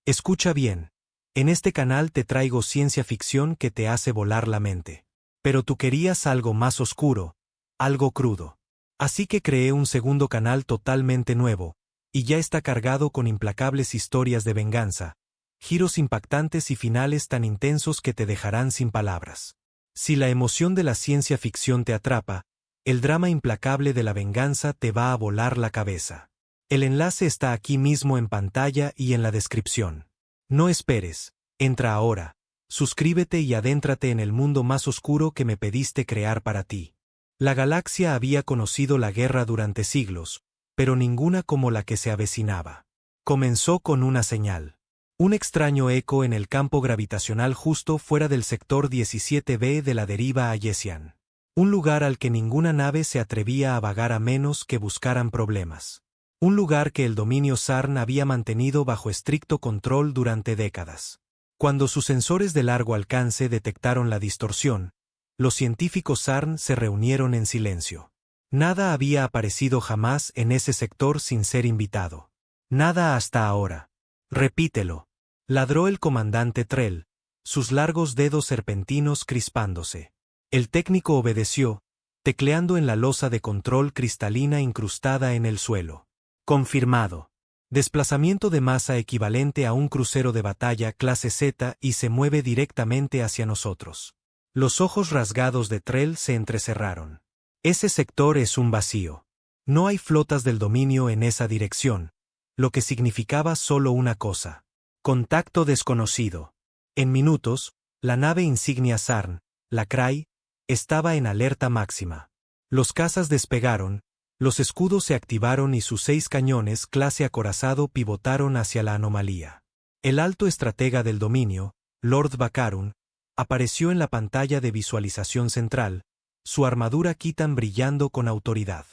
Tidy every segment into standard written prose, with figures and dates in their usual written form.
Escucha bien. En este canal te traigo ciencia ficción que te hace volar la mente. Pero tú querías algo más oscuro, algo crudo. Así que creé un segundo canal totalmente nuevo, y ya está cargado con implacables historias de venganza, giros impactantes y finales tan intensos que te dejarán sin palabras. Si la emoción de la ciencia ficción te atrapa, el drama implacable de la venganza te va a volar la cabeza. El enlace está aquí mismo en pantalla y en la descripción. No esperes, entra ahora, suscríbete y adéntrate en el mundo más oscuro que me pediste crear para ti. La galaxia había conocido la guerra durante siglos, pero ninguna como la que se avecinaba. Comenzó con una señal. Un extraño eco en el campo gravitacional justo fuera del sector 17B de la deriva a Yesian. Un lugar al que ninguna nave se atrevía a vagar a menos que buscaran problemas. Un lugar que el dominio Sarn había mantenido bajo estricto control durante décadas. Cuando sus sensores de largo alcance detectaron la distorsión, los científicos Sarn se reunieron en silencio. Nada había aparecido jamás en ese sector sin ser invitado. Nada hasta ahora. Repítelo. Ladró el comandante Trell, sus largos dedos serpentinos crispándose. El técnico obedeció, tecleando en la losa de control cristalina incrustada en el suelo. Confirmado. Desplazamiento de masa equivalente a un crucero de batalla clase Z y se mueve directamente hacia nosotros. Los ojos rasgados de Trell se entrecerraron. Ese sector es un vacío. No hay flotas del dominio en esa dirección, lo que significaba solo una cosa. Contacto desconocido. En minutos, la nave insignia Sarn, la Cray, estaba en alerta máxima. Los cazas despegaron, los escudos se activaron y sus 6 cañones clase acorazado pivotaron hacia la anomalía. El alto estratega del dominio, Lord Bacarun, apareció en la pantalla de visualización central, su armadura Khitan brillando con autoridad.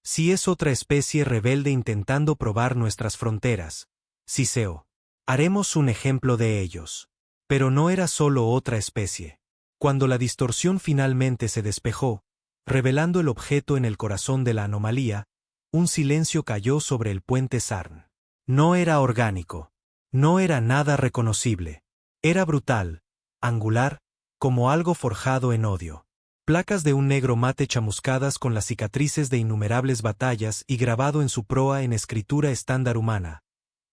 Si es otra especie rebelde intentando probar nuestras fronteras, Siseo. Haremos un ejemplo de ellos. Pero no era solo otra especie. Cuando la distorsión finalmente se despejó, revelando el objeto en el corazón de la anomalía, un silencio cayó sobre el puente Sarn. No era orgánico. No era nada reconocible. Era brutal, angular, como algo forjado en odio. Placas de un negro mate chamuscadas con las cicatrices de innumerables batallas y grabado en su proa en escritura estándar humana.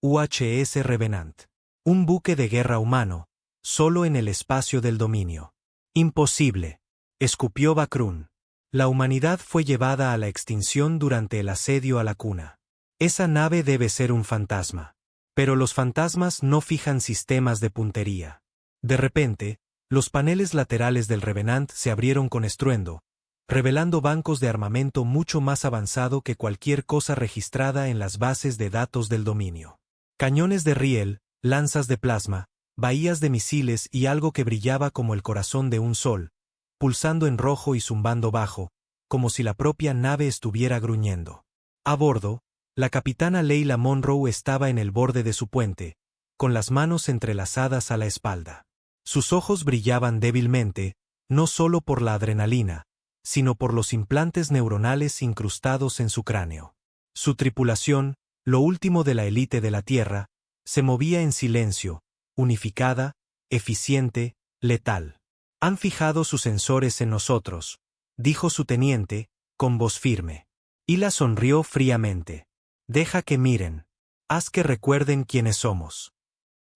UHS Revenant. Un buque de guerra humano, solo en el espacio del dominio. Imposible. Escupió Bacarun. La humanidad fue llevada a la extinción durante el asedio a la cuna. Esa nave debe ser un fantasma. Pero los fantasmas no fijan sistemas de puntería. De repente, los paneles laterales del Revenant se abrieron con estruendo, revelando bancos de armamento mucho más avanzado que cualquier cosa registrada en las bases de datos del dominio. Cañones de riel, lanzas de plasma, bahías de misiles y algo que brillaba como el corazón de un sol, pulsando en rojo y zumbando bajo, como si la propia nave estuviera gruñendo. A bordo, la capitana Leila Monroe estaba en el borde de su puente, con las manos entrelazadas a la espalda. Sus ojos brillaban débilmente, no solo por la adrenalina, sino por los implantes neuronales incrustados en su cráneo. Su tripulación, lo último de la élite de la Tierra, se movía en silencio, unificada, eficiente, letal. Han fijado sus sensores en nosotros, dijo su teniente, con voz firme. Hila sonrió fríamente. Deja que miren. Haz que recuerden quiénes somos.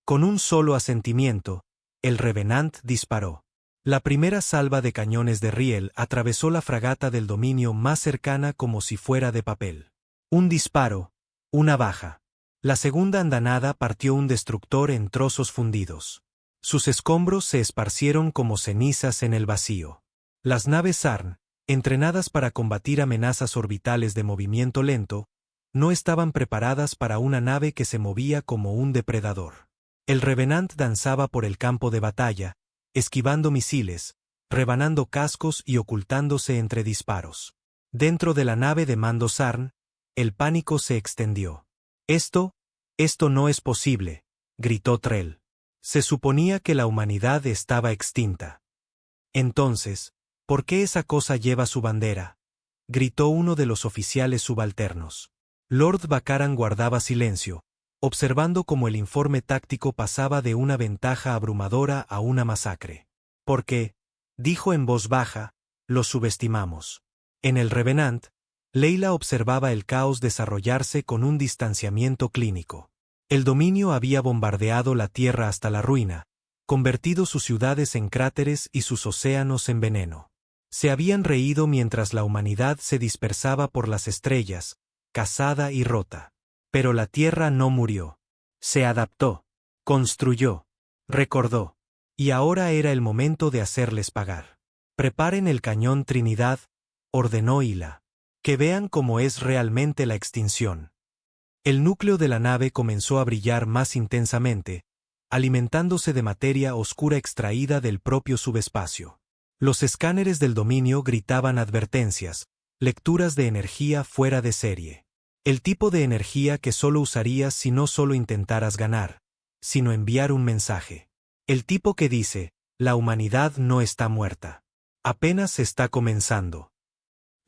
Con un solo asentimiento, el Revenant disparó. La primera salva de cañones de riel atravesó la fragata del dominio más cercana como si fuera de papel. Un disparo, una baja. La segunda andanada partió un destructor en trozos fundidos. Sus escombros se esparcieron como cenizas en el vacío. Las naves Sarn, entrenadas para combatir amenazas orbitales de movimiento lento, no estaban preparadas para una nave que se movía como un depredador. El Revenant danzaba por el campo de batalla, esquivando misiles, rebanando cascos y ocultándose entre disparos. Dentro de la nave de mando Sarn, el pánico se extendió. Esto no es posible, gritó Trell. Se suponía que la humanidad estaba extinta. Entonces, ¿por qué esa cosa lleva su bandera?, gritó uno de los oficiales subalternos. Lord Bacaran guardaba silencio, observando cómo el informe táctico pasaba de una ventaja abrumadora a una masacre. Porque, dijo en voz baja, los subestimamos. En el Revenant, Leila observaba el caos desarrollarse con un distanciamiento clínico. El dominio había bombardeado la tierra hasta la ruina, convertido sus ciudades en cráteres y sus océanos en veneno. Se habían reído mientras la humanidad se dispersaba por las estrellas, cansada y rota. Pero la tierra no murió. Se adaptó, construyó, recordó. Y ahora era el momento de hacerles pagar. Preparen el cañón Trinidad, ordenó Hila. Que vean cómo es realmente la extinción. El núcleo de la nave comenzó a brillar más intensamente, alimentándose de materia oscura extraída del propio subespacio. Los escáneres del dominio gritaban advertencias, lecturas de energía fuera de serie. El tipo de energía que solo usarías si no solo intentaras ganar, sino enviar un mensaje. El tipo que dice, la humanidad no está muerta. Apenas está comenzando.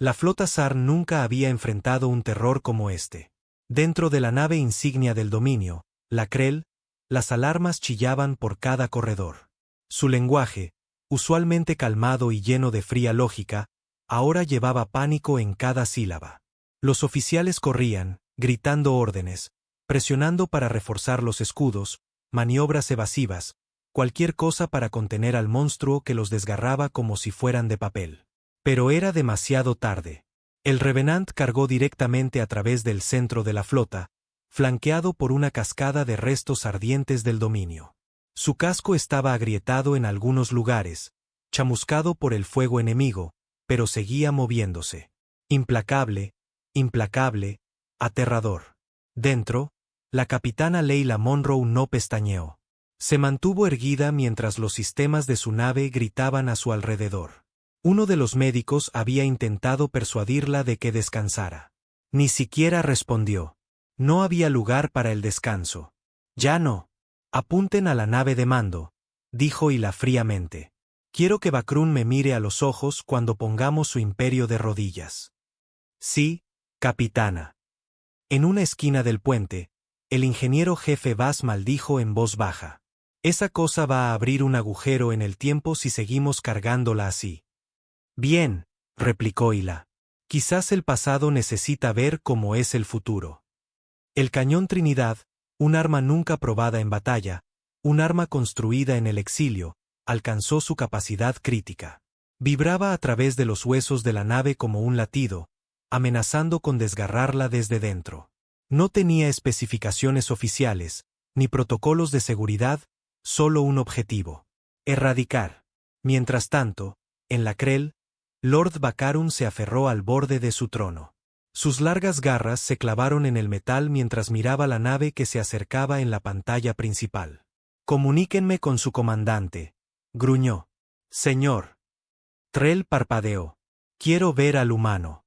La flota SAR nunca había enfrentado un terror como este. Dentro de la nave insignia del dominio, la Krell, las alarmas chillaban por cada corredor. Su lenguaje, usualmente calmado y lleno de fría lógica, ahora llevaba pánico en cada sílaba. Los oficiales corrían, gritando órdenes, presionando para reforzar los escudos, maniobras evasivas, cualquier cosa para contener al monstruo que los desgarraba como si fueran de papel. Pero era demasiado tarde. El Revenant cargó directamente a través del centro de la flota, flanqueado por una cascada de restos ardientes del dominio. Su casco estaba agrietado en algunos lugares, chamuscado por el fuego enemigo, pero seguía moviéndose. Implacable, implacable, aterrador. Dentro, la capitana Leila Monroe no pestañeó. Se mantuvo erguida mientras los sistemas de su nave gritaban a su alrededor. Uno de los médicos había intentado persuadirla de que descansara. Ni siquiera respondió. No había lugar para el descanso. Ya no. Apunten a la nave de mando, dijo Hila fríamente. Quiero que Bakroon me mire a los ojos cuando pongamos su imperio de rodillas. Sí, capitana. En una esquina del puente, el ingeniero jefe Bass maldijo en voz baja. Esa cosa va a abrir un agujero en el tiempo si seguimos cargándola así. Bien, replicó Hila. Quizás el pasado necesita ver cómo es el futuro. El cañón Trinidad, un arma nunca probada en batalla, un arma construida en el exilio, alcanzó su capacidad crítica. Vibraba a través de los huesos de la nave como un latido, amenazando con desgarrarla desde dentro. No tenía especificaciones oficiales, ni protocolos de seguridad, solo un objetivo: erradicar. Mientras tanto, en la Krell, Lord Bakroon se aferró al borde de su trono. Sus largas garras se clavaron en el metal mientras miraba la nave que se acercaba en la pantalla principal. Comuníquenme con su comandante, gruñó. Señor. Trell parpadeó. Quiero ver al humano.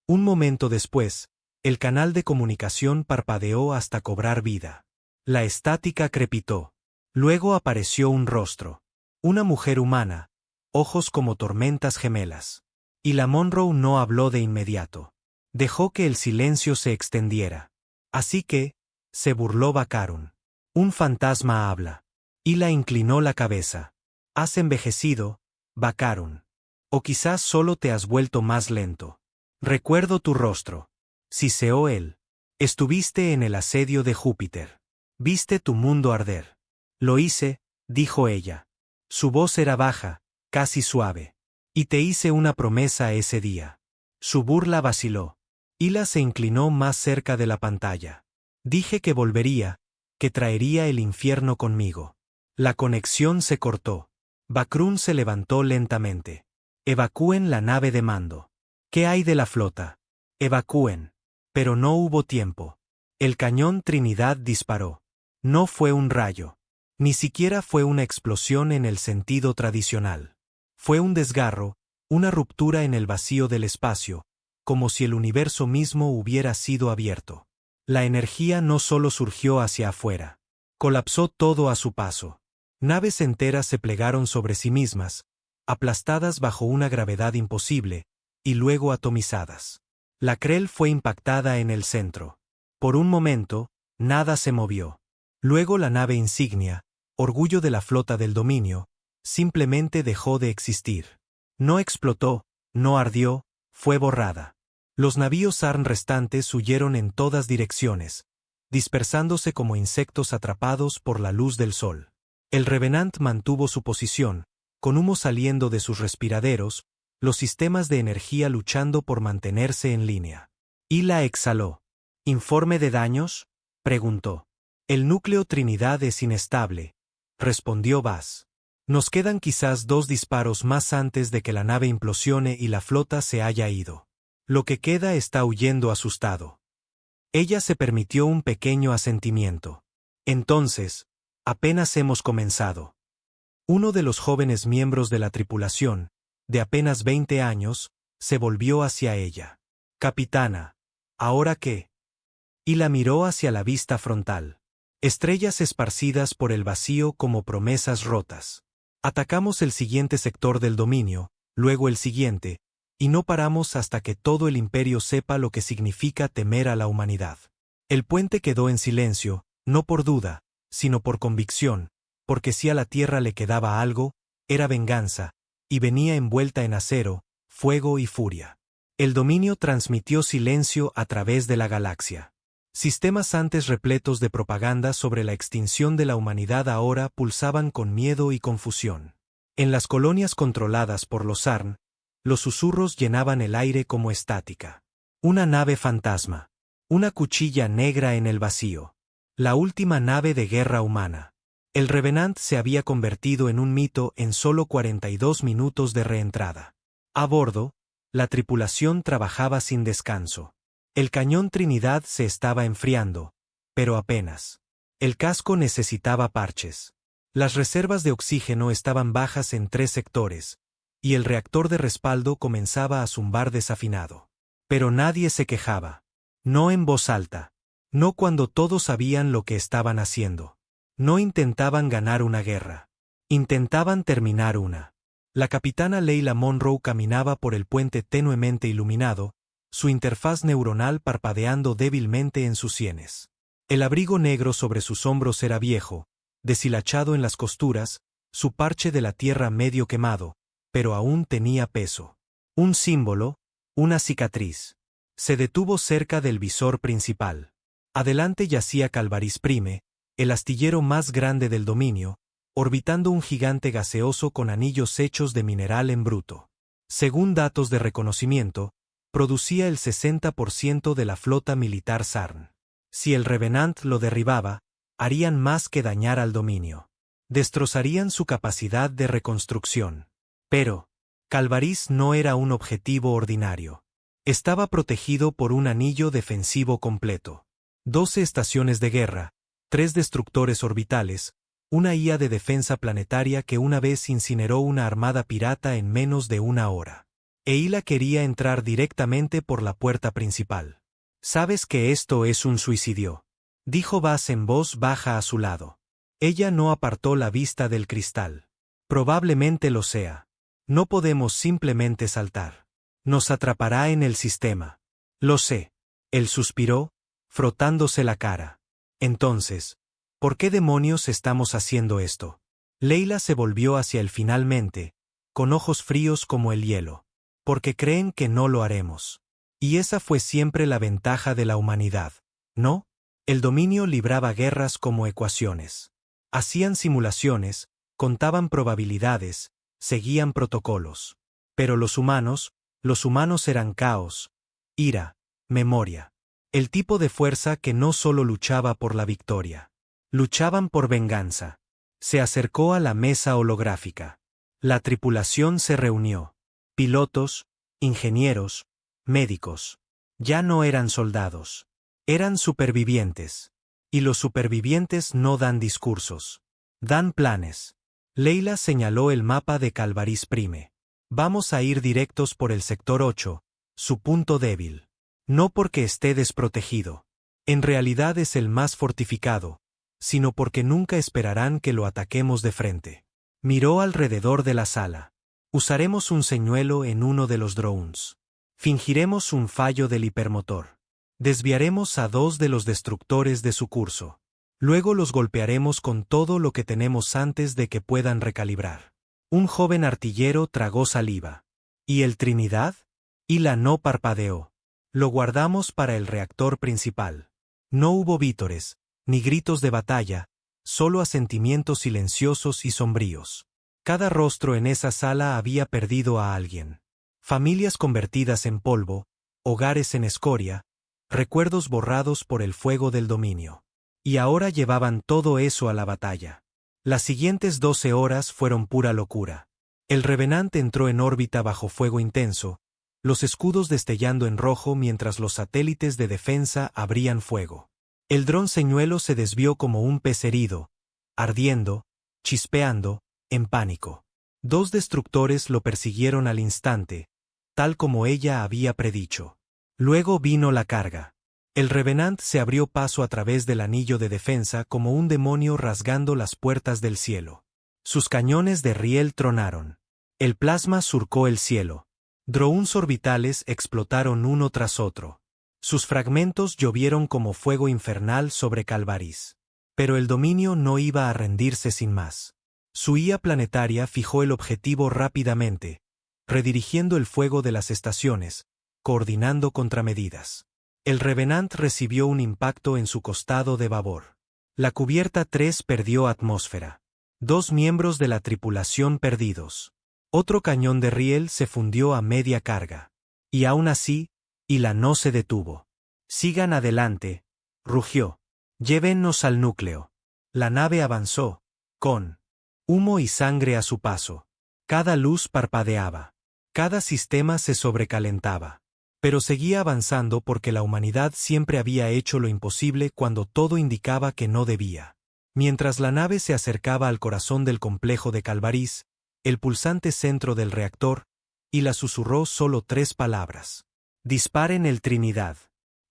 Un momento después, el canal de comunicación parpadeó hasta cobrar vida. La estática crepitó. Luego apareció un rostro. Una mujer humana, ojos como tormentas gemelas. Y la Monroe no habló de inmediato. Dejó que el silencio se extendiera. Así que, se burló Bakroon. Un fantasma habla. Hila inclinó la cabeza. Has envejecido, Bakroon. O quizás solo te has vuelto más lento. Recuerdo tu rostro. Siseó él. Estuviste en el asedio de Júpiter. Viste tu mundo arder. Lo hice, dijo ella. Su voz era baja, casi suave. Y te hice una promesa ese día. Su burla vaciló. Hila se inclinó más cerca de la pantalla. Dije que volvería, que traería el infierno conmigo. La conexión se cortó. Bakroon se levantó lentamente. Evacúen la nave de mando. ¿Qué hay de la flota? Evacúen. Pero no hubo tiempo. El cañón Trinidad disparó. No fue un rayo. Ni siquiera fue una explosión en el sentido tradicional. Fue un desgarro, una ruptura en el vacío del espacio, como si el universo mismo hubiera sido abierto. La energía no solo surgió hacia afuera. Colapsó todo a su paso. Naves enteras se plegaron sobre sí mismas, aplastadas bajo una gravedad imposible, y luego atomizadas. La Krell fue impactada en el centro. Por un momento, Nada se movió. Luego la nave insignia, orgullo de la flota del dominio, simplemente dejó de existir. No explotó, no ardió, fue borrada. Los navíos Sarn restantes huyeron en todas direcciones, dispersándose como insectos atrapados por la luz del sol. El Revenant mantuvo su posición, con humo saliendo de sus respiraderos, los sistemas de energía luchando por mantenerse en línea. Hila exhaló. ¿Informe de daños?, preguntó. El núcleo Trinidad es inestable, respondió Vaz. Nos quedan quizás 2 disparos más antes de que la nave implosione y la flota se haya ido. Lo que queda está huyendo asustado. Ella se permitió un pequeño asentimiento. Entonces, apenas hemos comenzado. Uno de los jóvenes miembros de la tripulación, de apenas 20 años, se volvió hacia ella. Capitana, ¿ahora qué? Y la miró hacia la vista frontal. Estrellas esparcidas por el vacío como promesas rotas. Atacamos el siguiente sector del dominio, luego el siguiente, y no paramos hasta que todo el imperio sepa lo que significa temer a la humanidad. El puente quedó en silencio, no por duda, sino por convicción, porque si a la tierra le quedaba algo, era venganza, y venía envuelta en acero, fuego y furia. El dominio transmitió silencio a través de la galaxia. Sistemas antes repletos de propaganda sobre la extinción de la humanidad ahora pulsaban con miedo y confusión. En las colonias controladas por los Sarn, los susurros llenaban el aire como estática. Una nave fantasma. Una cuchilla negra en el vacío. La última nave de guerra humana. El Revenant se había convertido en un mito en solo 42 minutos de reentrada. A bordo, la tripulación trabajaba sin descanso. El cañón Trinidad se estaba enfriando, pero apenas. El casco necesitaba parches. Las reservas de oxígeno estaban bajas en 3 sectores, y el reactor de respaldo comenzaba a zumbar desafinado. Pero nadie se quejaba. No en voz alta. No cuando todos sabían lo que estaban haciendo. No intentaban ganar una guerra. Intentaban terminar una. La capitana Leila Monroe caminaba por el puente tenuemente iluminado, su interfaz neuronal parpadeando débilmente en sus sienes. El abrigo negro sobre sus hombros era viejo, deshilachado en las costuras, su parche de la tierra medio quemado, pero aún tenía peso. Un símbolo, una cicatriz. Se detuvo cerca del visor principal. Adelante yacía Calvaris Prime, el astillero más grande del dominio, orbitando un gigante gaseoso con anillos hechos de mineral en bruto. Según datos de reconocimiento, producía el 60% de la flota militar Sarn. Si el Revenant lo derribaba, harían más que dañar al dominio. Destrozarían su capacidad de reconstrucción. Pero, Calvaris no era un objetivo ordinario. Estaba protegido por un anillo defensivo completo. 12 estaciones de guerra, 3 destructores orbitales, una IA de defensa planetaria que una vez incineró una armada pirata en menos de una hora. Hila quería entrar directamente por la puerta principal. «Sabes que esto es un suicidio», dijo Vaz en voz baja a su lado. Ella no apartó la vista del cristal. «Probablemente lo sea. No podemos simplemente saltar. Nos atrapará en el sistema». «Lo sé». Él suspiró, frotándose la cara. «Entonces, ¿por qué demonios estamos haciendo esto?» Leila se volvió hacia él finalmente, con ojos fríos como el hielo. «Porque creen que no lo haremos. Y esa fue siempre la ventaja de la humanidad, ¿no? El dominio libraba guerras como ecuaciones. Hacían simulaciones, contaban probabilidades, seguían protocolos. Pero los humanos eran caos, ira, memoria. El tipo de fuerza que no solo luchaba por la victoria. Luchaban por venganza. Se acercó a la mesa holográfica. La tripulación se reunió. Pilotos, ingenieros, médicos. Ya no eran soldados. Eran supervivientes. Y los supervivientes no dan discursos. Dan planes. Leila señaló el mapa de Calvaris Prime. Vamos a ir directos por el sector 8, su punto débil. No porque esté desprotegido. En realidad es el más fortificado, sino porque nunca esperarán que lo ataquemos de frente. Miró alrededor de la sala. Usaremos un señuelo en uno de los drones. Fingiremos un fallo del hipermotor. Desviaremos a 2 de los destructores de su curso. Luego los golpearemos con todo lo que tenemos antes de que puedan recalibrar. Un joven artillero tragó saliva. ¿Y el Trinidad? Hila no parpadeó. Lo guardamos para el reactor principal. No hubo vítores, ni gritos de batalla, solo asentimientos silenciosos y sombríos. Cada rostro en esa sala había perdido a alguien. Familias convertidas en polvo, hogares en escoria, recuerdos borrados por el fuego del dominio. Y ahora llevaban todo eso a la batalla. Las siguientes 12 horas fueron pura locura. El Revenant entró en órbita bajo fuego intenso, los escudos destellando en rojo mientras los satélites de defensa abrían fuego. El dron señuelo se desvió como un pez herido, ardiendo, chispeando, en pánico. 2 destructores lo persiguieron al instante, tal como ella había predicho. Luego vino la carga. El Revenant se abrió paso a través del anillo de defensa como un demonio rasgando las puertas del cielo. Sus cañones de riel tronaron. El plasma surcó el cielo. Drones orbitales explotaron uno tras otro. Sus fragmentos llovieron como fuego infernal sobre Calvaris. Pero el dominio no iba a rendirse sin más. Su IA planetaria fijó el objetivo rápidamente, redirigiendo el fuego de las estaciones, coordinando contramedidas. El Revenant recibió un impacto en su costado de babor. La cubierta 3 perdió atmósfera. 2 miembros de la tripulación perdidos. Otro cañón de riel se fundió a media carga. Y aún así, Hila no se detuvo. «Sigan adelante», rugió. «Llévennos al núcleo». La nave avanzó, con humo y sangre a su paso. Cada luz parpadeaba. Cada sistema se sobrecalentaba. Pero seguía avanzando porque la humanidad siempre había hecho lo imposible cuando todo indicaba que no debía. Mientras la nave se acercaba al corazón del complejo de Calvaris, el pulsante centro del reactor, Hila susurró solo 3 palabras. «Disparen el Trinidad».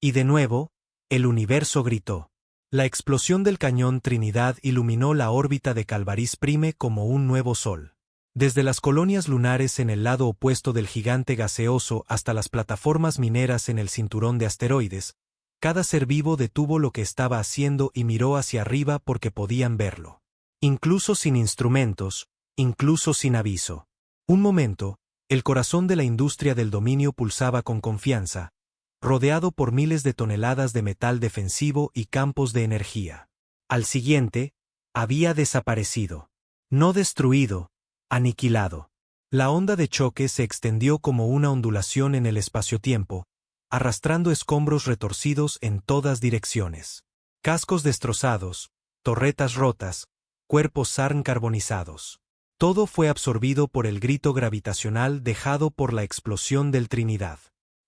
Y de nuevo, el universo gritó. La explosión del cañón Trinidad iluminó la órbita de Calvaris Prime como un nuevo sol. Desde las colonias lunares en el lado opuesto del gigante gaseoso hasta las plataformas mineras en el cinturón de asteroides, cada ser vivo detuvo lo que estaba haciendo y miró hacia arriba porque podían verlo. Incluso sin instrumentos, incluso sin aviso. Un momento, el corazón de la industria del dominio pulsaba con confianza, rodeado por miles de toneladas de metal defensivo y campos de energía. Al siguiente, había desaparecido. No destruido, aniquilado. La onda de choque se extendió como una ondulación en el espacio-tiempo, arrastrando escombros retorcidos en todas direcciones. Cascos destrozados, torretas rotas, cuerpos SARN carbonizados. Todo fue absorbido por el grito gravitacional dejado por la explosión del Trinidad.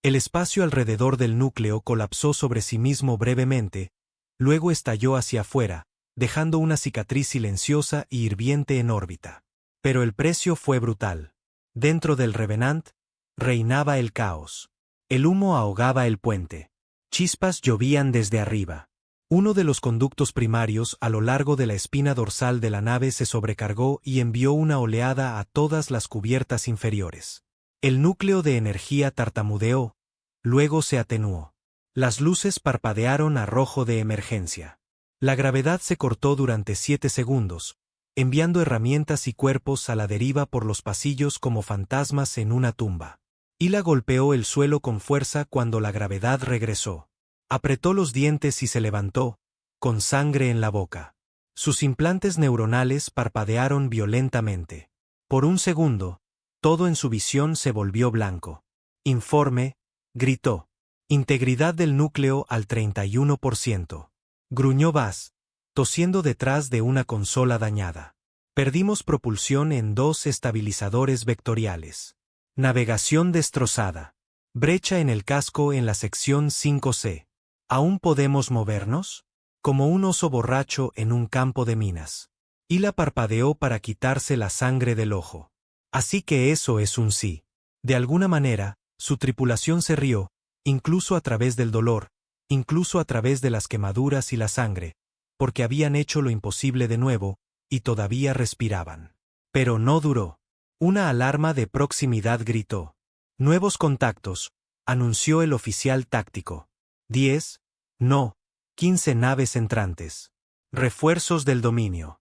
El espacio alrededor del núcleo colapsó sobre sí mismo brevemente, luego estalló hacia afuera, dejando una cicatriz silenciosa y hirviente en órbita. Pero el precio fue brutal. Dentro del Revenant, reinaba el caos. El humo ahogaba el puente. Chispas llovían desde arriba. Uno de los conductos primarios a lo largo de la espina dorsal de la nave se sobrecargó y envió una oleada a todas las cubiertas inferiores. El núcleo de energía tartamudeó, luego se atenuó. Las luces parpadearon a rojo de emergencia. La gravedad se cortó durante 7 segundos, enviando herramientas y cuerpos a la deriva por los pasillos como fantasmas en una tumba. Hila golpeó el suelo con fuerza cuando la gravedad regresó. Apretó los dientes y se levantó, con sangre en la boca. Sus implantes neuronales parpadearon violentamente. Por un segundo, todo en su visión se volvió blanco. «Informe», gritó. «Integridad del núcleo al 31%. Gruñó Bass, tosiendo detrás de una consola dañada. «Perdimos propulsión en 2 estabilizadores vectoriales. Navegación destrozada. Brecha en el casco en la sección 5C. ¿Aún podemos movernos?» Como un oso borracho en un campo de minas. Hila parpadeó para quitarse la sangre del ojo. «Así que eso es un sí». De alguna manera, su tripulación se rió, incluso a través del dolor, incluso a través de las quemaduras y la sangre, porque habían hecho lo imposible de nuevo, y todavía respiraban. Pero no duró. Una alarma de proximidad gritó. «Nuevos contactos», anunció el oficial táctico. 10, no, 15 naves entrantes. Refuerzos del dominio.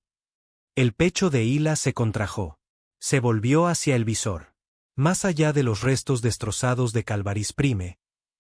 El pecho de Hila se contrajo. Se volvió hacia el visor. Más allá de los restos destrozados de Calvaris Prime,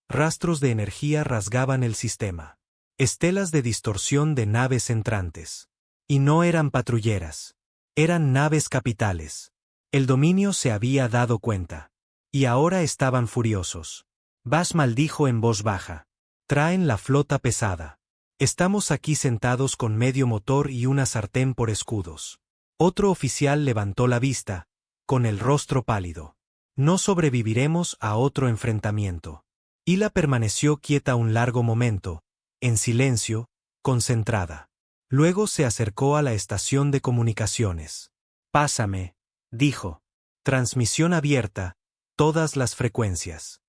rastros de energía rasgaban el sistema. Estelas de distorsión de naves entrantes. Y no eran patrulleras. Eran naves capitales. El dominio se había dado cuenta. Y ahora estaban furiosos. Bash maldijo en voz baja. Traen la flota pesada. Estamos aquí sentados con medio motor y una sartén por escudos. Otro oficial levantó la vista, con el rostro pálido. No sobreviviremos a otro enfrentamiento. Hila permaneció quieta un largo momento, en silencio, concentrada. Luego se acercó a la estación de comunicaciones. Pásame, dijo. Transmisión abierta, todas las frecuencias.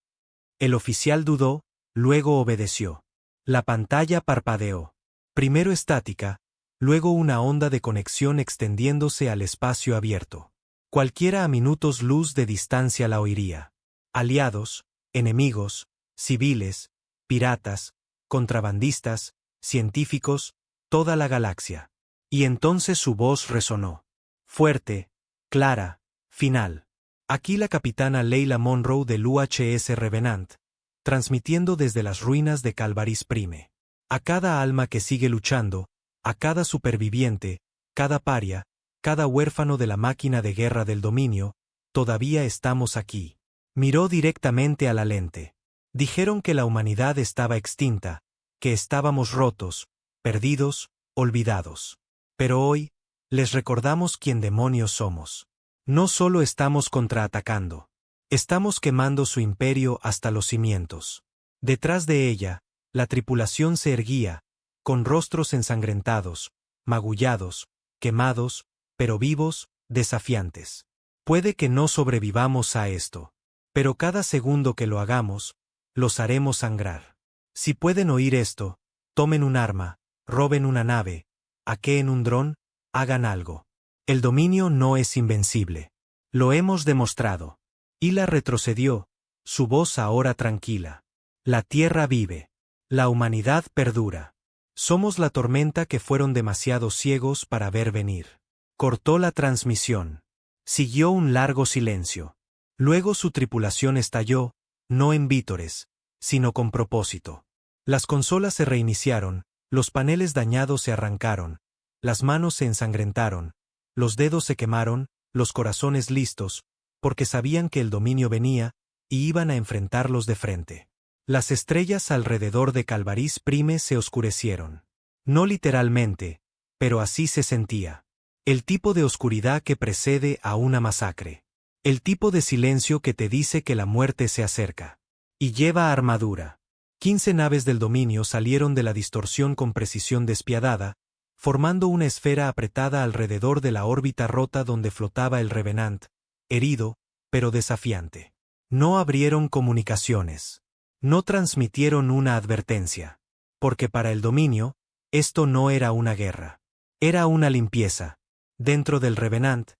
El oficial dudó, luego obedeció. La pantalla parpadeó. Primero estática, luego una onda de conexión extendiéndose al espacio abierto. Cualquiera a minutos luz de distancia la oiría. Aliados, enemigos, civiles, piratas, contrabandistas, científicos, toda la galaxia. Y entonces su voz resonó. Fuerte, clara, final. Aquí la capitana Leila Monroe del UHS Revenant, transmitiendo desde las ruinas de Calvaris Prime. A cada alma que sigue luchando, a cada superviviente, cada paria, cada huérfano de la máquina de guerra del dominio, todavía estamos aquí. Miró directamente a la lente. Dijeron que la humanidad estaba extinta, que estábamos rotos, perdidos, olvidados. Pero hoy, les recordamos quién demonios somos. No solo estamos contraatacando. Estamos quemando su imperio hasta los cimientos. Detrás de ella, la tripulación se erguía, con rostros ensangrentados, magullados, quemados, pero vivos, desafiantes. Puede que no sobrevivamos a esto. Pero cada segundo que lo hagamos, los haremos sangrar. Si pueden oír esto, tomen un arma, roben una nave, hackeen un dron, hagan algo. El dominio no es invencible. Lo hemos demostrado. Hila retrocedió, su voz ahora tranquila. La Tierra vive. La humanidad perdura. Somos la tormenta que fueron demasiado ciegos para ver venir. Cortó la transmisión. Siguió un largo silencio. Luego su tripulación estalló, no en vítores, sino con propósito. Las consolas se reiniciaron, los paneles dañados se arrancaron, las manos se ensangrentaron, los dedos se quemaron, los corazones listos, porque sabían que el dominio venía, y iban a enfrentarlos de frente. Las estrellas alrededor de Calvaris Prime se oscurecieron. No literalmente, pero así se sentía. El tipo de oscuridad que precede a una masacre. El tipo de silencio que te dice que la muerte se acerca. Y lleva armadura. 15 naves del dominio salieron de la distorsión con precisión despiadada, formando una esfera apretada alrededor de la órbita rota donde flotaba el Revenant, herido, pero desafiante. No abrieron comunicaciones. No transmitieron una advertencia. Porque para el dominio, esto no era una guerra. Era una limpieza. Dentro del Revenant,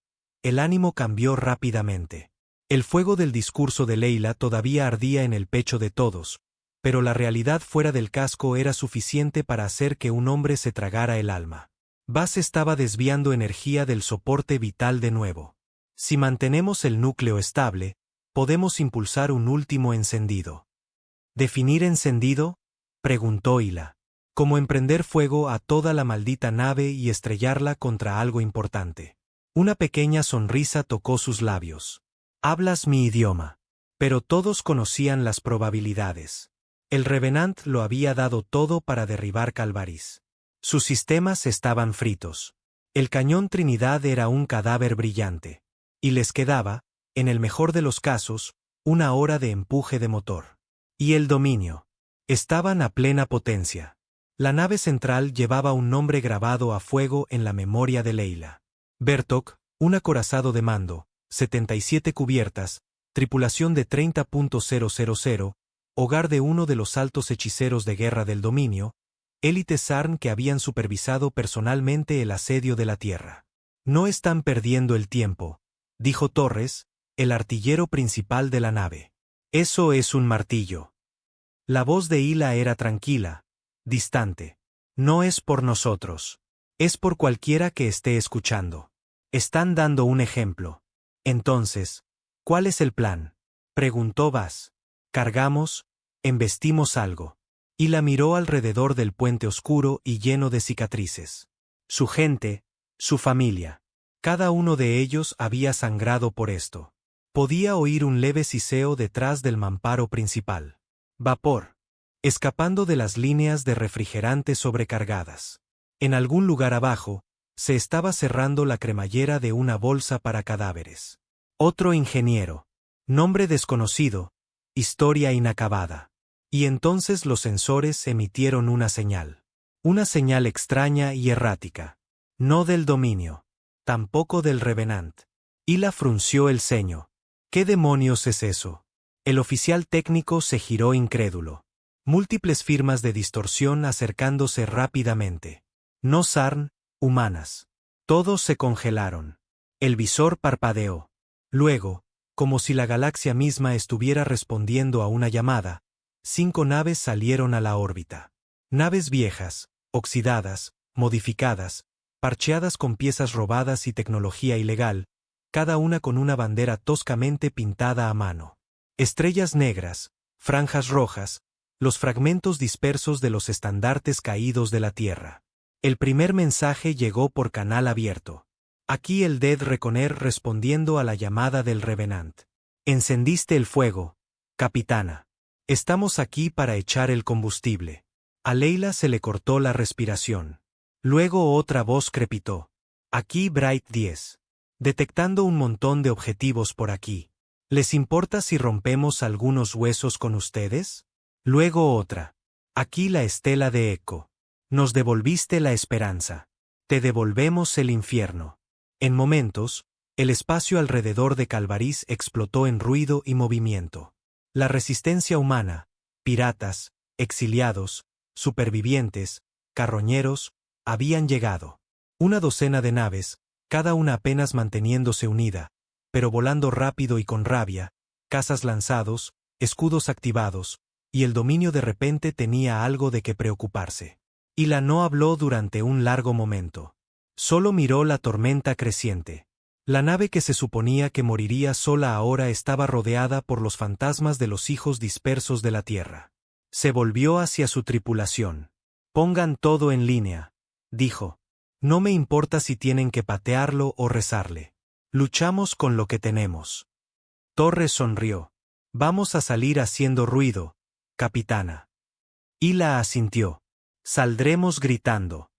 el ánimo cambió rápidamente. El fuego del discurso de Leila todavía ardía en el pecho de todos, pero la realidad fuera del casco era suficiente para hacer que un hombre se tragara el alma. Bash estaba desviando energía del soporte vital de nuevo. Si mantenemos el núcleo estable, podemos impulsar un último encendido. ¿Definir encendido?, preguntó Hila. Como emprender fuego a toda la maldita nave y estrellarla contra algo importante. Una pequeña sonrisa tocó sus labios. Hablas mi idioma. Pero todos conocían las probabilidades. El Revenant lo había dado todo para derribar Calvaris. Sus sistemas estaban fritos. El cañón Trinidad era un cadáver brillante. Y les quedaba, en el mejor de los casos, una hora de empuje de motor. Y el dominio. Estaban a plena potencia. La nave central llevaba un nombre grabado a fuego en la memoria de Leila. Bertok, un acorazado de mando, 77 cubiertas, tripulación de 30.000, hogar de uno de los altos hechiceros de guerra del dominio, élite Sarn que habían supervisado personalmente el asedio de la Tierra. No están perdiendo el tiempo, dijo Torres, el artillero principal de la nave. Eso es un martillo. La voz de Hila era tranquila, distante. No es por nosotros. Es por cualquiera que esté escuchando. Están dando un ejemplo. Entonces, ¿cuál es el plan? Preguntó Bas. Cargamos, embestimos algo. Hila miró alrededor del puente oscuro y lleno de cicatrices. Su gente, su familia. Cada uno de ellos había sangrado por esto. Podía oír un leve siseo detrás del mamparo principal. Vapor. Escapando de las líneas de refrigerante sobrecargadas. En algún lugar abajo, se estaba cerrando la cremallera de una bolsa para cadáveres. Otro ingeniero. Nombre desconocido. Historia inacabada. Y entonces los sensores emitieron una señal. Una señal extraña y errática. No del dominio. Tampoco del Revenant. Hila frunció el ceño. ¿Qué demonios es eso? El oficial técnico se giró incrédulo. Múltiples firmas de distorsión acercándose rápidamente. No Sarn, humanas. Todos se congelaron. El visor parpadeó. Luego, como si la galaxia misma estuviera respondiendo a una llamada, 5 naves salieron a la órbita. Naves viejas, oxidadas, modificadas, parcheadas con piezas robadas y tecnología ilegal, cada una con una bandera toscamente pintada a mano. Estrellas negras, franjas rojas, los fragmentos dispersos de los estandartes caídos de la Tierra. El primer mensaje llegó por canal abierto. Aquí el Dead Reckoner respondiendo a la llamada del Revenant. Encendiste el fuego, capitana. Estamos aquí para echar el combustible. A Leila se le cortó la respiración. Luego otra voz crepitó. Aquí Bright 10. Detectando un montón de objetivos por aquí. ¿Les importa si rompemos algunos huesos con ustedes? Luego otra. Aquí la estela de Eco. Nos devolviste la esperanza. Te devolvemos el infierno. En momentos, el espacio alrededor de Calvarís explotó en ruido y movimiento. La resistencia humana, piratas, exiliados, supervivientes, carroñeros, habían llegado. Una docena de naves, cada una apenas manteniéndose unida, pero volando rápido y con rabia, cazas lanzados, escudos activados, y el dominio de repente tenía algo de qué preocuparse. Hila no habló durante un largo momento. Solo miró la tormenta creciente. La nave que se suponía que moriría sola ahora estaba rodeada por los fantasmas de los hijos dispersos de la Tierra. Se volvió hacia su tripulación. Pongan todo en línea, dijo. No me importa si tienen que patearlo o rezarle. Luchamos con lo que tenemos. Torres sonrió. Vamos a salir haciendo ruido, capitana. Hila asintió. Saldremos gritando.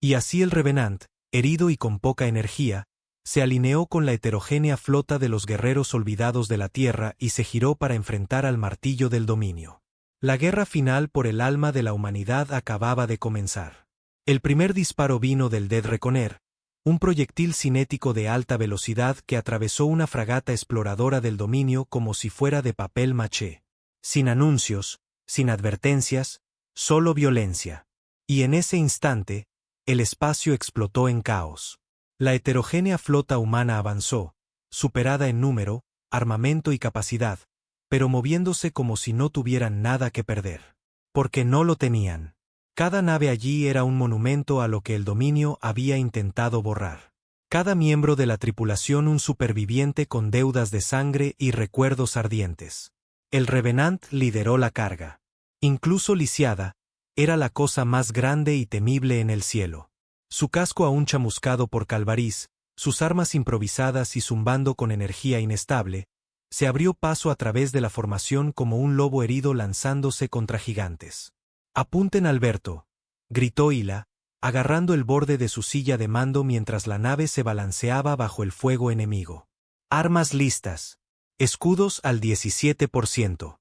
Y así el Revenant, herido y con poca energía, se alineó con la heterogénea flota de los guerreros olvidados de la Tierra y se giró para enfrentar al martillo del dominio. La guerra final por el alma de la humanidad acababa de comenzar. El primer disparo vino del Dead Reckoner, un proyectil cinético de alta velocidad que atravesó una fragata exploradora del dominio como si fuera de papel maché. Sin anuncios, sin advertencias, solo violencia. Y en ese instante, el espacio explotó en caos. La heterogénea flota humana avanzó, superada en número, armamento y capacidad, pero moviéndose como si no tuvieran nada que perder. Porque no lo tenían. Cada nave allí era un monumento a lo que el dominio había intentado borrar. Cada miembro de la tripulación un superviviente con deudas de sangre y recuerdos ardientes. El Revenant lideró la carga. Incluso lisiada, era la cosa más grande y temible en el cielo. Su casco aún chamuscado por Calvarís, sus armas improvisadas y zumbando con energía inestable, se abrió paso a través de la formación como un lobo herido lanzándose contra gigantes. «Apunten Alberto», gritó Hila, agarrando el borde de su silla de mando mientras la nave se balanceaba bajo el fuego enemigo. «Armas listas. Escudos al 17%.